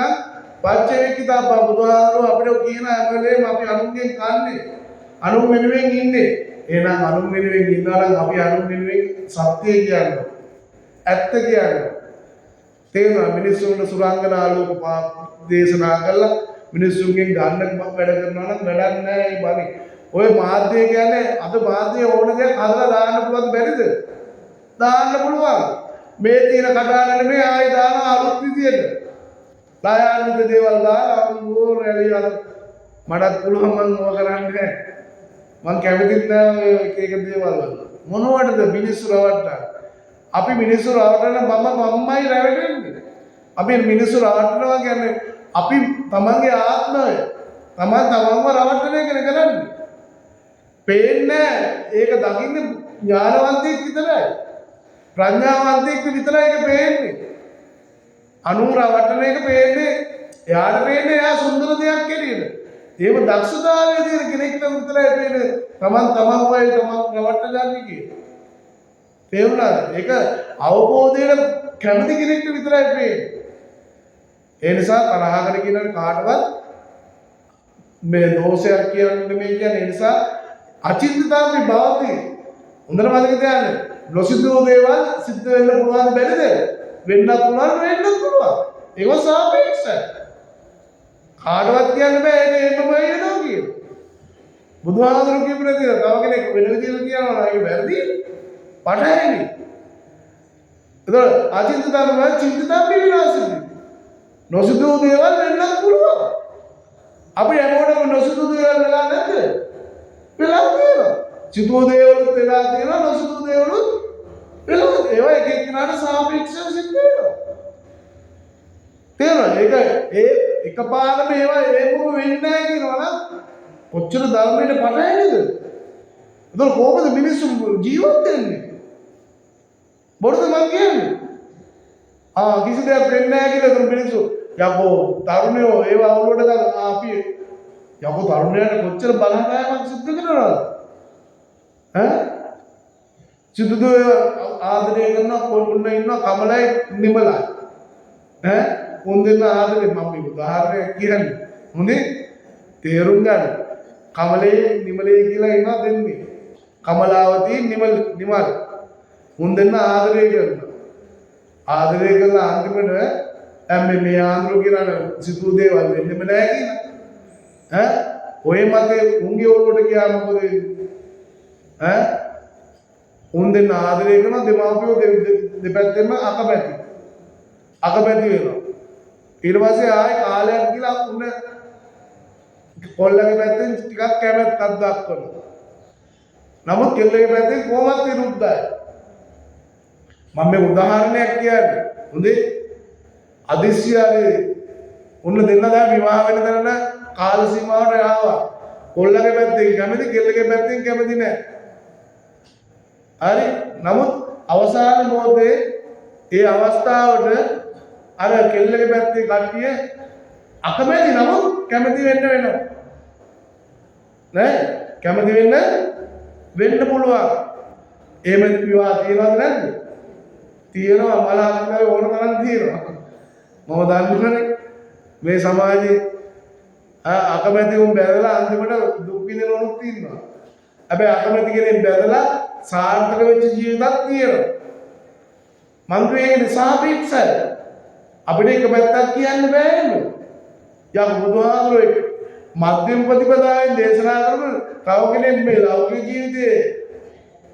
A: පච්චේකිතා බුදුහාරෝ අපිට කියන හැමලේම අපි අනුන්ගෙන් කන්නේ. අනුන් වෙනුවෙන් ඉන්නේ. එහෙනම් අනුන් වෙනුවෙන් ඉන්නවා නම් අපි අනුන් වෙනුවෙන් සත්‍ය කියන්නේ. ඇත්ත කියන්නේ. තේරුණා මිනිස්සුන්ට සුරංගනා ලෝක දේශනා කළා මිනිස්සුන්ගෙන් ගන්න වැඩ කරනවා නම් වැඩක් නැහැ මේ බණේ. ඔය මාධ්‍ය කියන්නේ අද මාධ්‍ය ඕන දෙයක් හදලා දාන්න පුළුවන් බැරිද? දාන්න පුළුවන්. මේ තියෙන කතාන නෙමෙයි ආයෙ දාන අලුත් විදියට. ලායාන්විත දේවල් දාලා ඕ රැලියල මටත් පුළුවන් මම ඕක කරන්නේ. මං කැමතිත් නෑ එක එක දේවල් වල. මොනවටද මිනිස්සු රවට්ටන්නේ? අපි මිනිස්සු රවට්ටන මමයි රැවටෙන්නේ. අපි මිනිස්සු රවට්ටනවා කියන්නේ අපි තමන්ගේ ආත්මය තමන්ව රවට්ටන එක කරන්නේ. පේන්නේ ඒක දකින්නේ ඥානවන්තයෙක් විතරයි. ප්‍රඥාවන්තයෙක් විතරයි ඒක පේන්නේ. අනුරවට්ටන එක පේන්නේ එයාට පේන්නේ එයා සුන්දර දෙයක් කෙරෙන්නේ. ඒව දක්ෂතාවයේ තියෙන කෙනෙක්ට විතරයි පේන්නේ තමන්වයි තමන් රවට්ට ගන්න කියන්නේ. තේරුණාද? ඒක අවබෝධයට කැමති කෙනෙක්ට විතරයි පේන්නේ. ඒ නිසා තරහකට කියන කාටවත් මේ දෝෂයක් කියන්නේ නෙමෙයි කියන්නේ. ඒ නිසා අචින්තතාවේ භාවති හොඳට මතක තියාගන්න. නොසිතූ දේවල් සිද්ධ වෙන්න පුළුවන් බැරිද? වෙන්නත් පුළුවන් වෙන්නත් පුළුවන්. ඒක සාපේක්ෂයි. කාටවත් කියන්න බෑ ඒක එහෙමම වෙනවා කියලා. බුදුහාමුදුරු කියපු නැතිද? තව කෙනෙක් වෙන විදිහට කියනවා නම් ඒක වැරදි. පටහැනි. ඒතර අචින්තතාවේ චින්තතාවේ විනාශයි. නොසිතූ දේවල් වෙන්නත් පුළුවන්. අපි හැමෝටම නොසිතූ දේවල් වෙලා නැද්ද? වෙලා තියෙනවා. සිතූ දේවල් වෙලා තියෙනවා නොසිතූ දේවල් වෙලා ඒවා එක එක්කෙනාට සාපේක්ෂව සිද්ධ වෙනවා. තේරෙනවද? ඒක එකපාරම ඒවා ඒකම වෙන්නේ නැහැ කියනවා නම් කොච්චර ධර්මයට පටහැනිද? ඒතකොට කොහොමද මිනිස්සු ජීවත් වෙන්නේ? බොරුද මං කියන්නේ? කිසි දෙයක් වෙන්නේ නැහැ කියලා තුන් මිනිස්සු යකෝ තරුණයෝ ඒව අවුලට ගන්න අපි යකෝ තරුණයන්ට කොච්චර බලහායක් සිද්ධ කරනවද? සිද්ධ ආදරය කරන කොල්ලුන්න ඉන්න කමලයි නිමලයි. උන් දෙන්න ආදරේ මම මේ උදාහරණයක් කියන්නේ. හොඳේ තේරුම් ගන්න. කමලේ නිමලේ කියලා ඉන්නවා දෙන්නේ. කමලාවතී නිමල්. උන් දෙන්න ආදරය කරනවා. ආදරය කරලා අන්තිමට මේ ආන්දරෝ කියලා සිතූ දේවල් වෙන්නෙම නැහැ කියලා. ඔය මතේ උන්ගේ ඔළුවට ගියා මොකද වෙන්නේ? උන් දෙන්න ආදරය කරන දෙමාපියෝ දෙපැත්තෙම අකමැති වෙනවා. ඊට පස්සේ ආයෙ කාලයක් ගිහලා උන් කොල්ලගේ පැත්තෙන් ටිකක් කැමැත්තක් දක්වනවා. නමුත් කෙල්ලගේ පැත්තෙන් කොහොමද විරුද්ධයි. මම මේ උදාහරණයක් කියන්නේ. හොඳේ අදිස්සියාවේ උන්න දෙන්න දැන් විවාහ වෙන තරන කාල සීමාවට ආවා. කොල්ලගේ පැත්තෙන් කැමති කෙල්ලගේ පැත්තෙන් කැමති නැහැ. හරි. නමුත් අවසාන මොහොතේ ඒ අවස්ථාවට අර කෙල්ලගේ පැත්තේ කට්ටිය අකමැති නමුත් කැමති වෙන්න වෙනවා. නෑ? කැමති වෙන්න පුළුවන්. එහෙම විවාහ තියනවද නැද්ද? තියෙනවා මලහත්කේ ඕන තරම් තියෙනවා. මම දන්නවනේ මේ සමාජයේ අකමැති උන් බැලලා අන්තිමට දුක් විඳිනවලුත් ඉන්නවා. හැබැයි අකමැති කෙනෙක් බැලලා සාර්ථක වෙච්ච ජීවිතයක් තියෙනවා. මං කියන්නේ සාපේක්ෂයි. අපිට එක පැත්තක් කියන්න බෑනේ. යම් බුදුහාමුදුරුවෝ මධ්‍යම ප්‍රතිපදාවෙන් දේශනා කරන තව කෙනෙක් මේ ලෞකික ජීවිතයේ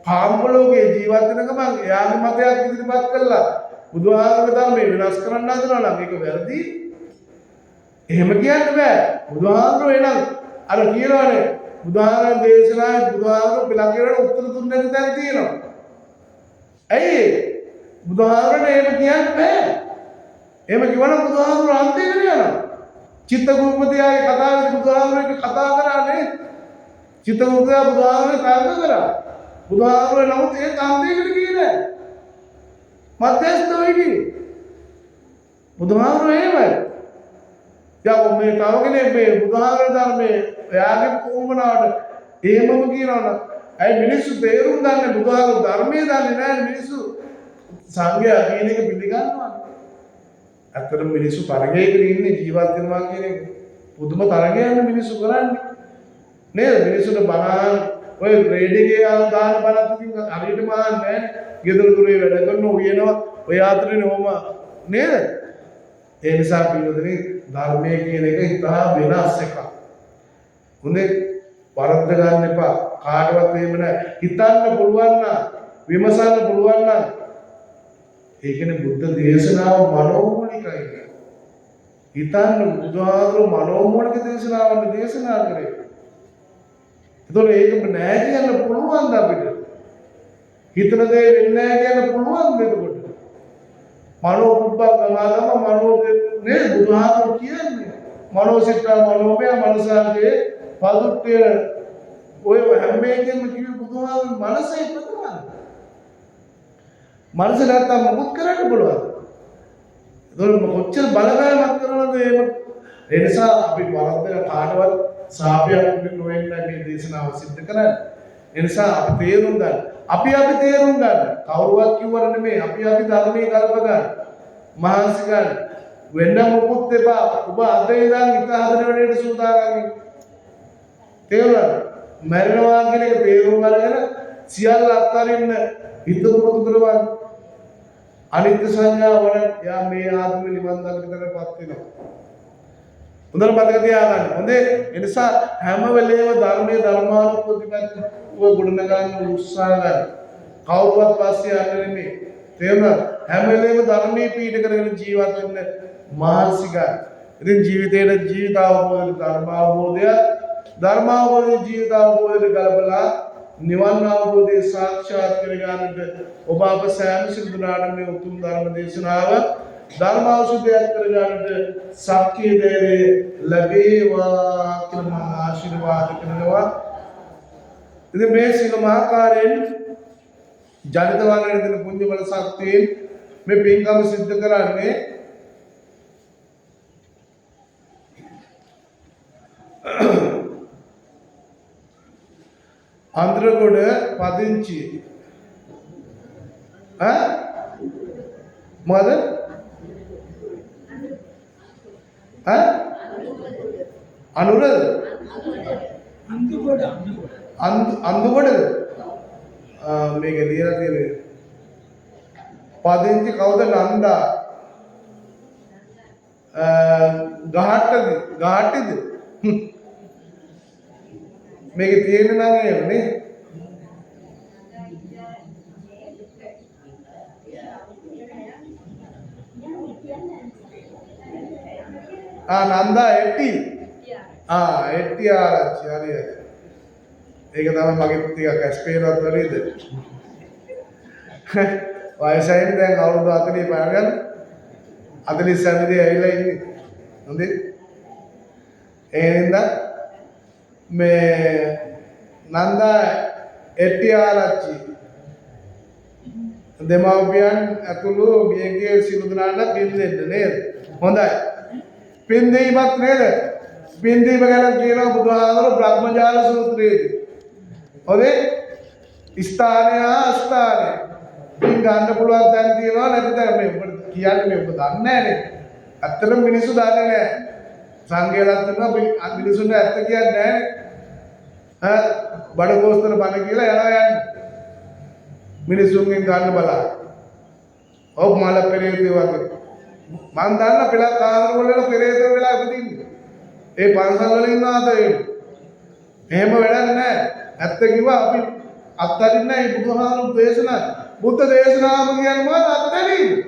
A: කාම ලෝකයේ ජීවත් වෙන ගමන් එයාගේ මතයක් ඉදිරිපත් කළා බුදුහාමුදුරුවෝ ධර්මය වෙනස් කරන්න හදනවා නම් ඒක වැරදි. එහෙම කියන්න බෑ. බුදුහාමුදුරුවෝ එනම් අර කියනවානේ බුදුහාමුදුරුවෝ දේශනාවේ බුදුහාමුදුරුවෝ පිළිගන්න උත්තර දුන්නේ නැති තැන තියෙනවා. ඇයි? බුදුහාමුදුරුවෝ එහෙම කියන්න බෑ. එහෙම කිව්වනම් බුදුහාමුදුරුවෝ අන්තයකට යනවා. චිත්තගුප්පතියාගේ කතාවේ බුදුහාමුදුරුවෝ කතා කරානේ. චිත්තගුප්පතියා බුදුහාමුදුරුවෝ කාර්ය කරා. බුදුහාමුදුරුවෝ නමුත් ඒ අන්තයකට ගියේ නෑ. මධ්‍යස්ථ වෙන්නේ. බුදුහාමුදුරුවෝ එහෙමයි. යා මේ තව කෙනෙක් මේ බුදුහාමුදුරුවෝ ධර්මයේ එයාගේ කොමනාවට එහෙමම කියනවනම් ඇයි මිනිස්සු තේරුම් ගන්න බුදුහාමුදුරුවෝ ධර්මයේ දන්නේ නැහැ මිනිස්සු සංඝයා කියන එක පිළිගන්නවා. ඇත්තටම මිනිස්සු තරගයකට ඉන්නේ ජීවත් වෙනවා කියන එක පුදුම තරගයක් මිනිස්සු කරන්නේ. නේද? මිනිස්සුන්ට බනහන් ඔය රේඩියෝ එකේ දාන බලත් ඉතින් හරියට මහන්නේ නැහැ. ගෙදර දොරේ වැඩ කරන උයනවා ඔය ආතරේ ඕම නේද? ඒ නිසා පිළිදෙනේ ධර්මයේ කියන එක ඉතහා වෙනස් එකක්. හොඳේ වරද්ද ගන්න එපා. කාටවත් එහෙම නැහැ. හිතන්න පුළුවන් නම් විමසන්න පුළුවන් නම් ඒ කියන්නේ බුද්ධ දේශනාව මනෝමූලිකයි. හිතන්න බුදුහාමුදුරුවෝ මනෝමූලික දේශනාවන් දේශනා කරේ. ඒතකොට ඒක නෑ කියන්න පුළුවන්ද අපිට? හිතන දේ වෙන්නේ නෑ කියන්න පුළුවන්ද එතකොට? මනෝ පුබ්බංගමාගම මනෝ නේ බුදුහාමුදුරුවෝ කියන්නේ. මනෝසිතා මනෝමය මනසාගේ පදුට්ටය ඔය හැම එකෙම කිව්ව බුදුහාමුදුරුවෝ මනසේ ප්‍රතිමාන. මනස නැත්තම් මොකුත් කරන්න පුළුවන්. ඒතකොට කොච්චර බලපෑමක් කරනවද එහෙම? ඒ නිසා අපි වරද්දන කාටවත් සාපයක් නොවෙන්න මේ දේශනාව සිද්ධ කරන්නේ. ඒ නිසා අපි තේරුම් ගන්න. අපි තේරුම් ගන්න. කවුරුවත් කිව්වර නෙමෙයි. අපි ධර්මයේ කල්ප ගන්න. මහන්සි ගන්න. වෙන මොකුත් එපා. ඔබ අද ඉඳන් හිත හදන වෙලේට සූදානම්. තේරුණාද? මරණවා කියන එක තේරුම් අරගෙන සියල්ල අත්හරින්න හිත පුරුදු කරවන්න. අනිත්‍ය සංඥාව වල යා මේ ආත්ම නිවන් දකින්නටපත් වෙනවා. හොඳට මතක තියාගන්න. හොඳේ ඒ නිසා හැම වෙලේම ධර්මයේ ධර්මානුකූලව ගොඩනගන්න උත්සාහ ගන්න. කවුරුවත් පස්සේ යන්නේ නෙමෙයි. තේරුණාද? හැම වෙලේම ධර්මයේ පීඩ කරගෙන ජීවත් වෙන්න මහන්සි ගන්න. ඉතින් ජීවිතයේ ජීවිත අවබෝධය ධර්ම අවබෝධය ජීවිත අවබෝධය ගලපලා නිවන් අවබෝධය සාක්ෂාත් කර ගන්නට ඔබ අප සෑම සිදුනාට මේ උතුම් ධර්ම දේශනාව ධර්ම අවබෝධයක් කර ගන්නට ශක්තිය දෙවේ ලැබේවා කියලා ආශිර්වාද කරනවා. ඉතින් මේ සියලුම ආකාරයෙන් ජනිත වන දෙන පුණ්‍ය බල ශක්තියෙන් මේ පින්කම සිද්ධ කරන්නේ අන්ද්‍රගොඩ පදිංචි මොකද අනුරද අන්දුගොඩද මේක ලියලා තියෙන්නේ පදිංචි කවුද නන්දා ගහට්ටද මේක තියෙන්නේ නම් එහෙම නේ නන්දා එට්ටි එට්ටි ආරච්චි හරි ඒක තමයි මගේ ටිකක් ඇස්පේරවත් වලේද වයසයිනේ දැන් අවුරුදු 40 පාගන්න 40 සැනදී ඇවිල්ලා ඉන්නේ හොඳේ එහෙනම් මේ නන්දා එට්ටි ආරච්චි දෙමව්පියන් ඇතුළු මියගේ සියලු දෙනාට පින් දෙන්න නේද හොඳයි පින් දීමත් නේද පින් දීම ගැන කියනවා බුදුහාමුදුරුවෝ බ්‍රහ්මජාල සූත්‍රයේදී හොඳේ ස්ථානය ආස්ථානය පින් ගන්න පුළුවන් තැන් තියෙනවා නැත්නම් මේ ඔබට කියන්නේ මේ ඔබ දන්නේ නැහැනේ ඇත්තටම මිනිස්සු දන්නේ නැහැ සංඝයාලත් වෙනවා මිනිසුන්ට ඇත්ත කියන්නේ නැහැ බඩගෝස්තර බණ කියලා යනවා යන්න. මිනිසුන්ගෙන් ගන්න බලා. ඔව් මල පෙරේතය වගේ. මං දන්න පෙළක් ආදර වල පෙරේත වෙලා ඉපදින්නේ. ඒ පන්සල් වල ඉන්නවාද ඒ. එහෙම වැඩක් නැහැ. ඇත්ත කිව්වා අපි අත්හරින්නේ නැහැ බුදුහාමුදුරු දේශනා. බුද්ධ දේශනාව කියන්නේ මොකක්ද අත්හරින්නේ?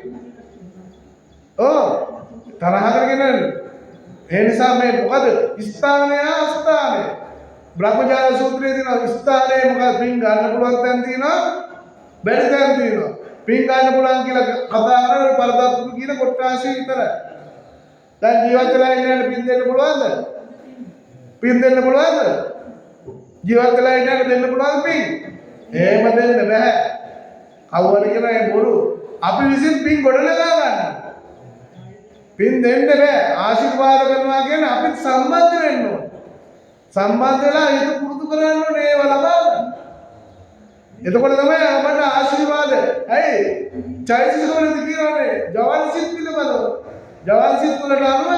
A: ඔව් තරහ කරගෙන ඒ නිසා මේ මොකද ස්ථානය ආස්ථානය බ්‍රහ්මජාල සූත්‍රයේ තියෙන ස්ථානයේ මොකද පින් ගන්න පුළුවන් තැන් තියෙනවා බැරි තැන් තියෙනවා පින් ගන්න පුළුවන් කියලා කතා කරලා පරදත්තු කියන කොටාශය විතරයි දැන් ජීවත් වෙලා ඉන්නට පින් දෙන්න පුළුවන්ද පින් දෙන්න පුළුවන්ද ජීවත් වෙලා ඉන්නට දෙන්න පුළුවන් පින් එහෙම දෙන්න බෑ කවුරු කියන ඒ බොරු අපි විසින් පින් ගොඩනගා ගන්න පින් දෙන්න බෑ ආශිර්වාද කරනවා කියන්නේ අපිත් සම්බන්ධ වෙන්න ඕනේ සම්බන්ධ වෙලා ඒක පුරුදු කරන්න ඕනේ ඒව ලබා ගන්න. එතකොට තමයි අපට ආශිර්වාද. ඇයි? චෛතසික වලදී කියනවානේ ජවල් සිත් පිළිබඳව. ජවල් සිත් වලට අනුව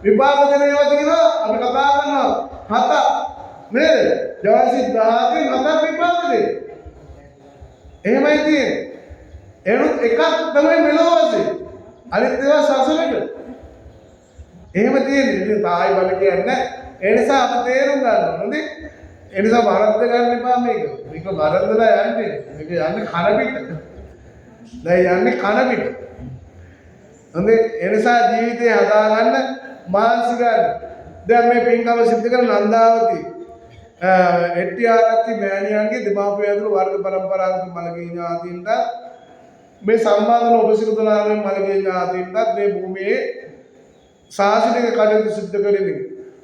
A: විපාක දෙන ඒවා කියනවා අපි කතා කරනවා හත නේද? ජවල් සිත් 10කින් හතක් විපාක දෙයි. එහෙමයි තියෙන්නේ. එනුත් එකක් තමයි මෙලොව වශයෙන්. අනිත් ඒවා සසලට. එහෙම තියෙන්නේ. ඉතින් තායි බල කියන්නේ ඒ නිසා අපි තේරුම් ගන්න ඕනේ. ඒ නිසා වරද්ද ගන්න එපා මේක. මේක වරද්දලා යන්නේ. මේක යන්නේ කන පිට. දැන් යන්නේ කන පිට. හොඳේ ඒ නිසා ජීවිතේ හදාගන්න මානසික ගන්න. දැන් මේ පින්කම සිද්ධ කරන නන්දාවති එට්ටිආරච්චි මෑණියන්ගේ දෙමාපිය ඇතුළු වර්ග පරම්පරාගත මළගිය ඥාතීන්ට මේ සම්බන්ධන ඔබසිරුතනාවෙන් මළගිය ඥාතීන්ට මේ භූමියේ ශාසනික කටයුතු සිද්ධ කරමින්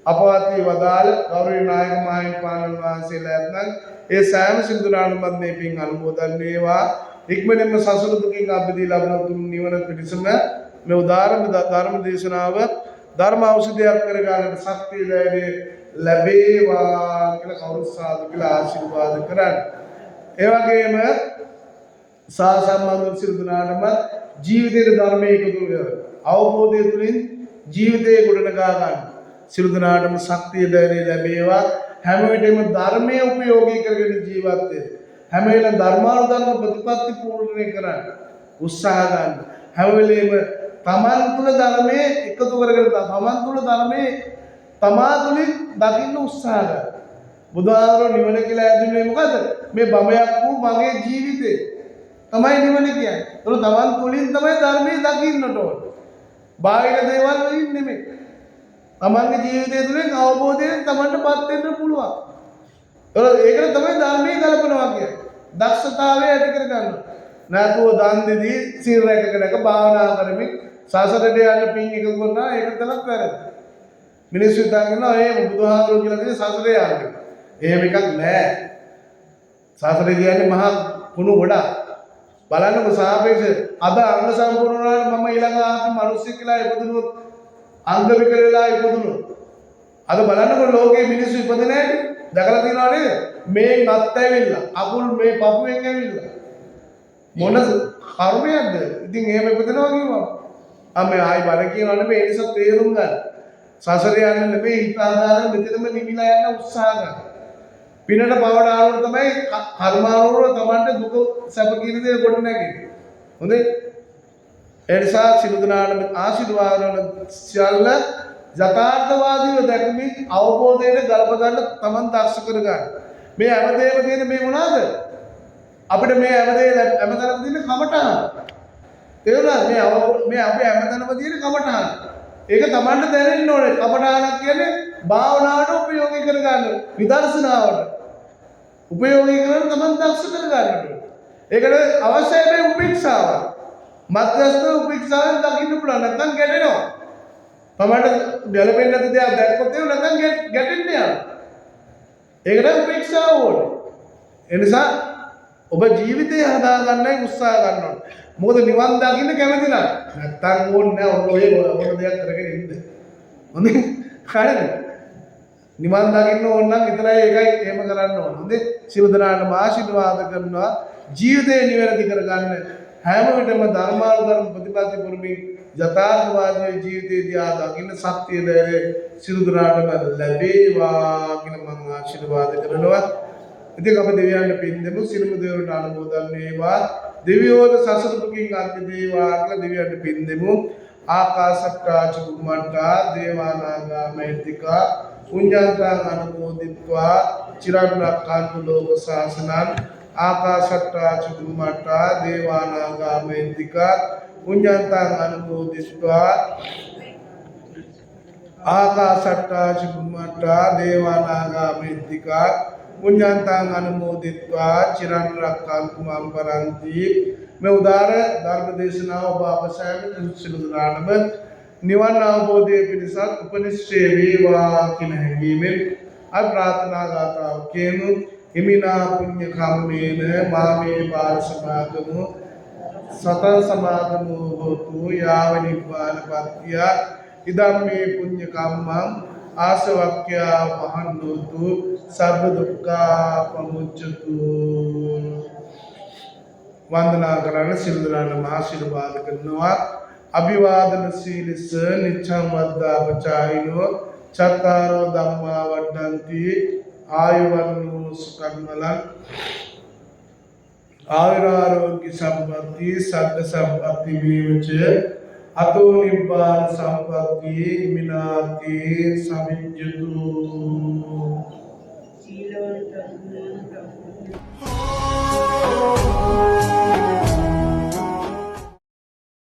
A: අපවත්ී වදාළ ගෞරවනීය නායක මහින්පාණන් වහන්සේලා ඇතනම් ඒ සෑම සින්දුනානුමත් මේ පින් අනුමෝදන් වේවා ඉක්මනින්ම සසල දුකින් අබ්බදී ලබන උතුම් නිවන පිණිසම මේ උදාරම ධර්ම දේශනාව ධර්ම ඖෂධයක් කරගන්නට ශක්තිය ධෛර්යය ලැබේවා කියලා කවුරුත් සාදු කියලා ආශිර්වාද කරන්න. ඒ වගේම සාසම්බන්ධ සින්දුනානුම ජීවිතයේ ධර්මයේ එකතු කරගන්න. අවබෝධය තුළින් ජීවිතේ ගොඩනගා ගන්න. සියලු දෙනාටම ශක්තිය ධෛර්යය ලැබේවා හැම වෙලෙම ධර්මයේ උපයෝගී කරගෙන ජීවත් වෙන්න හැම වෙලෙම ධර්මානුධර්ම ප්‍රතිපත්ති පූර්ණණය කරන්න උත්සාහ ගන්න හැම වෙලෙම තමන් තුළ ධර්මයේ එකතු කරගෙන තමන් තුළ ධර්මයේ තමා තුළින් දකින්න උත්සාහ ගන්න බුදුහාමුදුරුවෝ නිවන කියලා ඇදුනේ මොකද මේ බඹයක් වූ මගේ ජීවිතේ තමයි නිවන කියන්නේ ඒක තමන් තුළින් තමයි ධර්මයේ දකින්නට ඕන බාහිර දේවල් වලින් නෙමෙයි තමන්ගේ ජීවිතය තුළින් අවබෝධයෙන් තමන්ටපත් වෙන්න පුළුවන්. ඒකට තමයි ධර්මයේ ගලපනවා කියන්නේ. දක්ෂතාවය ඇති කර ගන්න. නැතුව දන් දෙදී සීල් රැකගෙන භාවනා කරමින් සසරට යන්න පින් එක කරනවා ඒක තමයි වැරද්ද. මිනිස්සු හිතනවා ඒ බුදුහාමුදුරුවෝ කියලා කියන්නේ සසරේ යන්නේ. එහෙම එකක් නෑ. සසරේ කියන්නේ මහා කුණු ගොඩක්. බලන්නකො සාපේක්ෂ අද අංග සම්පූර්ණ වුණාට මම ඊළඟ ආත්ම මිනිස්සු කියලා ඉපදුනොත් අංග විකලලා ඉපදුනොත් අද බලන්නකො ලෝකේ මිනිස්සු ඉපදෙන හැටි දැකලා තියෙනවා නේද මේ නත් ඇවිල්ලා අකුල් මේ පපුවෙන් ඇවිල්ලා මොන කර්මයක්ද ඉතින් එහෙම ඉපදෙනවා කිව්වා මේ ආයි බල කියනවා නෙමෙයි ඒ නිසා තේරුම් ගන්න සසරේ යන්න නෙමෙයි හිත ආදාන මෙතනම නිවිලා යන්න උත්සාහ ගන්න පිනට පවට ආවොත් තමයි කර්මානුරව තමන්ට දුක සැප කියන දේ කොට නැගෙන්නේ හොඳේ එනිසා සිළු දනාන ආශිර්වාද වන සියල්ල යථාර්ථවාදීව දැකමින් අවබෝධයට ගලප ගන්න තමන් දක්ෂ කර ගන්න. මේ හැමදේම තියෙන මේ මොනවාද? අපිට මේ හැමතැනම තියෙන කමඨහන. තේරුණාද? මේ අපි හැමතැනම තියෙන කමඨහන. ඒක තමන්ට දැනෙන්න ඕනේ. කමඨහනක් කියන්නේ භාවනාවට උපයෝගී කර ගන්න. විදර්ශනාවට. උපයෝගී කරන තමන් දක්ෂ කර ගන්න. ඒකට අවශ්‍යයි මේ උපේක්ෂාව. මධ්‍යස්ථ උපේක්ෂාවෙන් දකින්න පුළුවන් නැත්නම් ගැටෙනවා. තමන්ට ගැළපෙන්නේ නැති දේවල් දැක්කොත් ඒක නැත්නම් ගැටෙන්න යනවා. ඒකට උපේක්ෂාව ඕනේ. ඒ නිසා ඔබ ජීවිතය හදාගන්නයි උත්සාහ ගන්න ඕනේ. මොකද නිවන් දකින්න කැමති නැත්නම් ඕනේ නැහැ ඔය දෙයක් කරගෙන ඉන්න. හොඳේ? හරිද? නිවන් දකින්න ඕන නම් විතරයි ඒකයි එහෙම කරන්න ඕන. හොඳේ? සියලු දෙනාටම ආශිර්වාද කරනවා. ජීවිතේ නිවැරදි කරගන්න හැම විටම ධර්මානුධර්ම ප්‍රතිපatti පුරමින් යථාර්ථවාදී ජීවිතයේදී ආ දකින්න ශක්තිය ධෛර්යය සියලු දෙනාටම ලැබේවා කියන මම ආශිර්වාද කරනවා. ඉතින් අපි දෙවියන්ට පින් දෙමු. සියලුම දේවලට අනුමෝදන් වේවා. දෙවියෝද සසර දුකින් අත් වේවා කියලා දෙවියන්ට පින් දෙමු. ආකාශට්ටා චුම්මට්ටා දේවානාගා මෛත්‍තිකා පුඤ්ඤන්තං අනුමෝදිත්වා චිරන් රක්ඛන්තු ලෝක ශාසනං ආකාශට්ටා චුම්මට්ටා දේවානාගා මෛත්‍තිකා පුඤ්ඤන්තං අනුමෝදිත්වා ආකාශට්ටා චුම්මට්ටා දේවානාගා මෛත්‍තිකා පුඤ්ඤන්තං අනුමෝදිත්වා චිරන් රක්ඛන්තු මම් පරන්ති. මේ උදාර ධර්ම දේශනාව ඔබ අප සෑම සිළු දනානම නිවන් අවබෝධයේ පිණිසත් උපනිශ්‍රේ වේවා කියන හැඟීමෙන් අපි ප්‍රාර්ථනා ගාථාව කියමු. හිමිනා පුඤ්ඤ කම්මේන මාමේ බාල සමාගමු සතං සමාගමු හෝතු යාව නිබ්බාන පත්‍ය ඉදම්මේ පුඤ්ඤ කම්මං ආසවක්ඛ්‍යා වහන්නෝතු සබ්බ දුක්ඛා පමුච්චතු. වන්දනා කරන සිල් දරන ආශිර්වාද කරනවා. අභිවාදන සීලස නිච්ඡං වද්දා පචායිනෝ චත්තාරෝ ධම්මා වඩ්ඩಂತಿ ආයුවන්නෝ සුඛං බලං ආයුරාෝග්‍ය සම්පatti සග්ග සම්පatti වේවච අතෝ නිබ්බාන සම්පatti ඉමිනාති සමිජ්ජතු.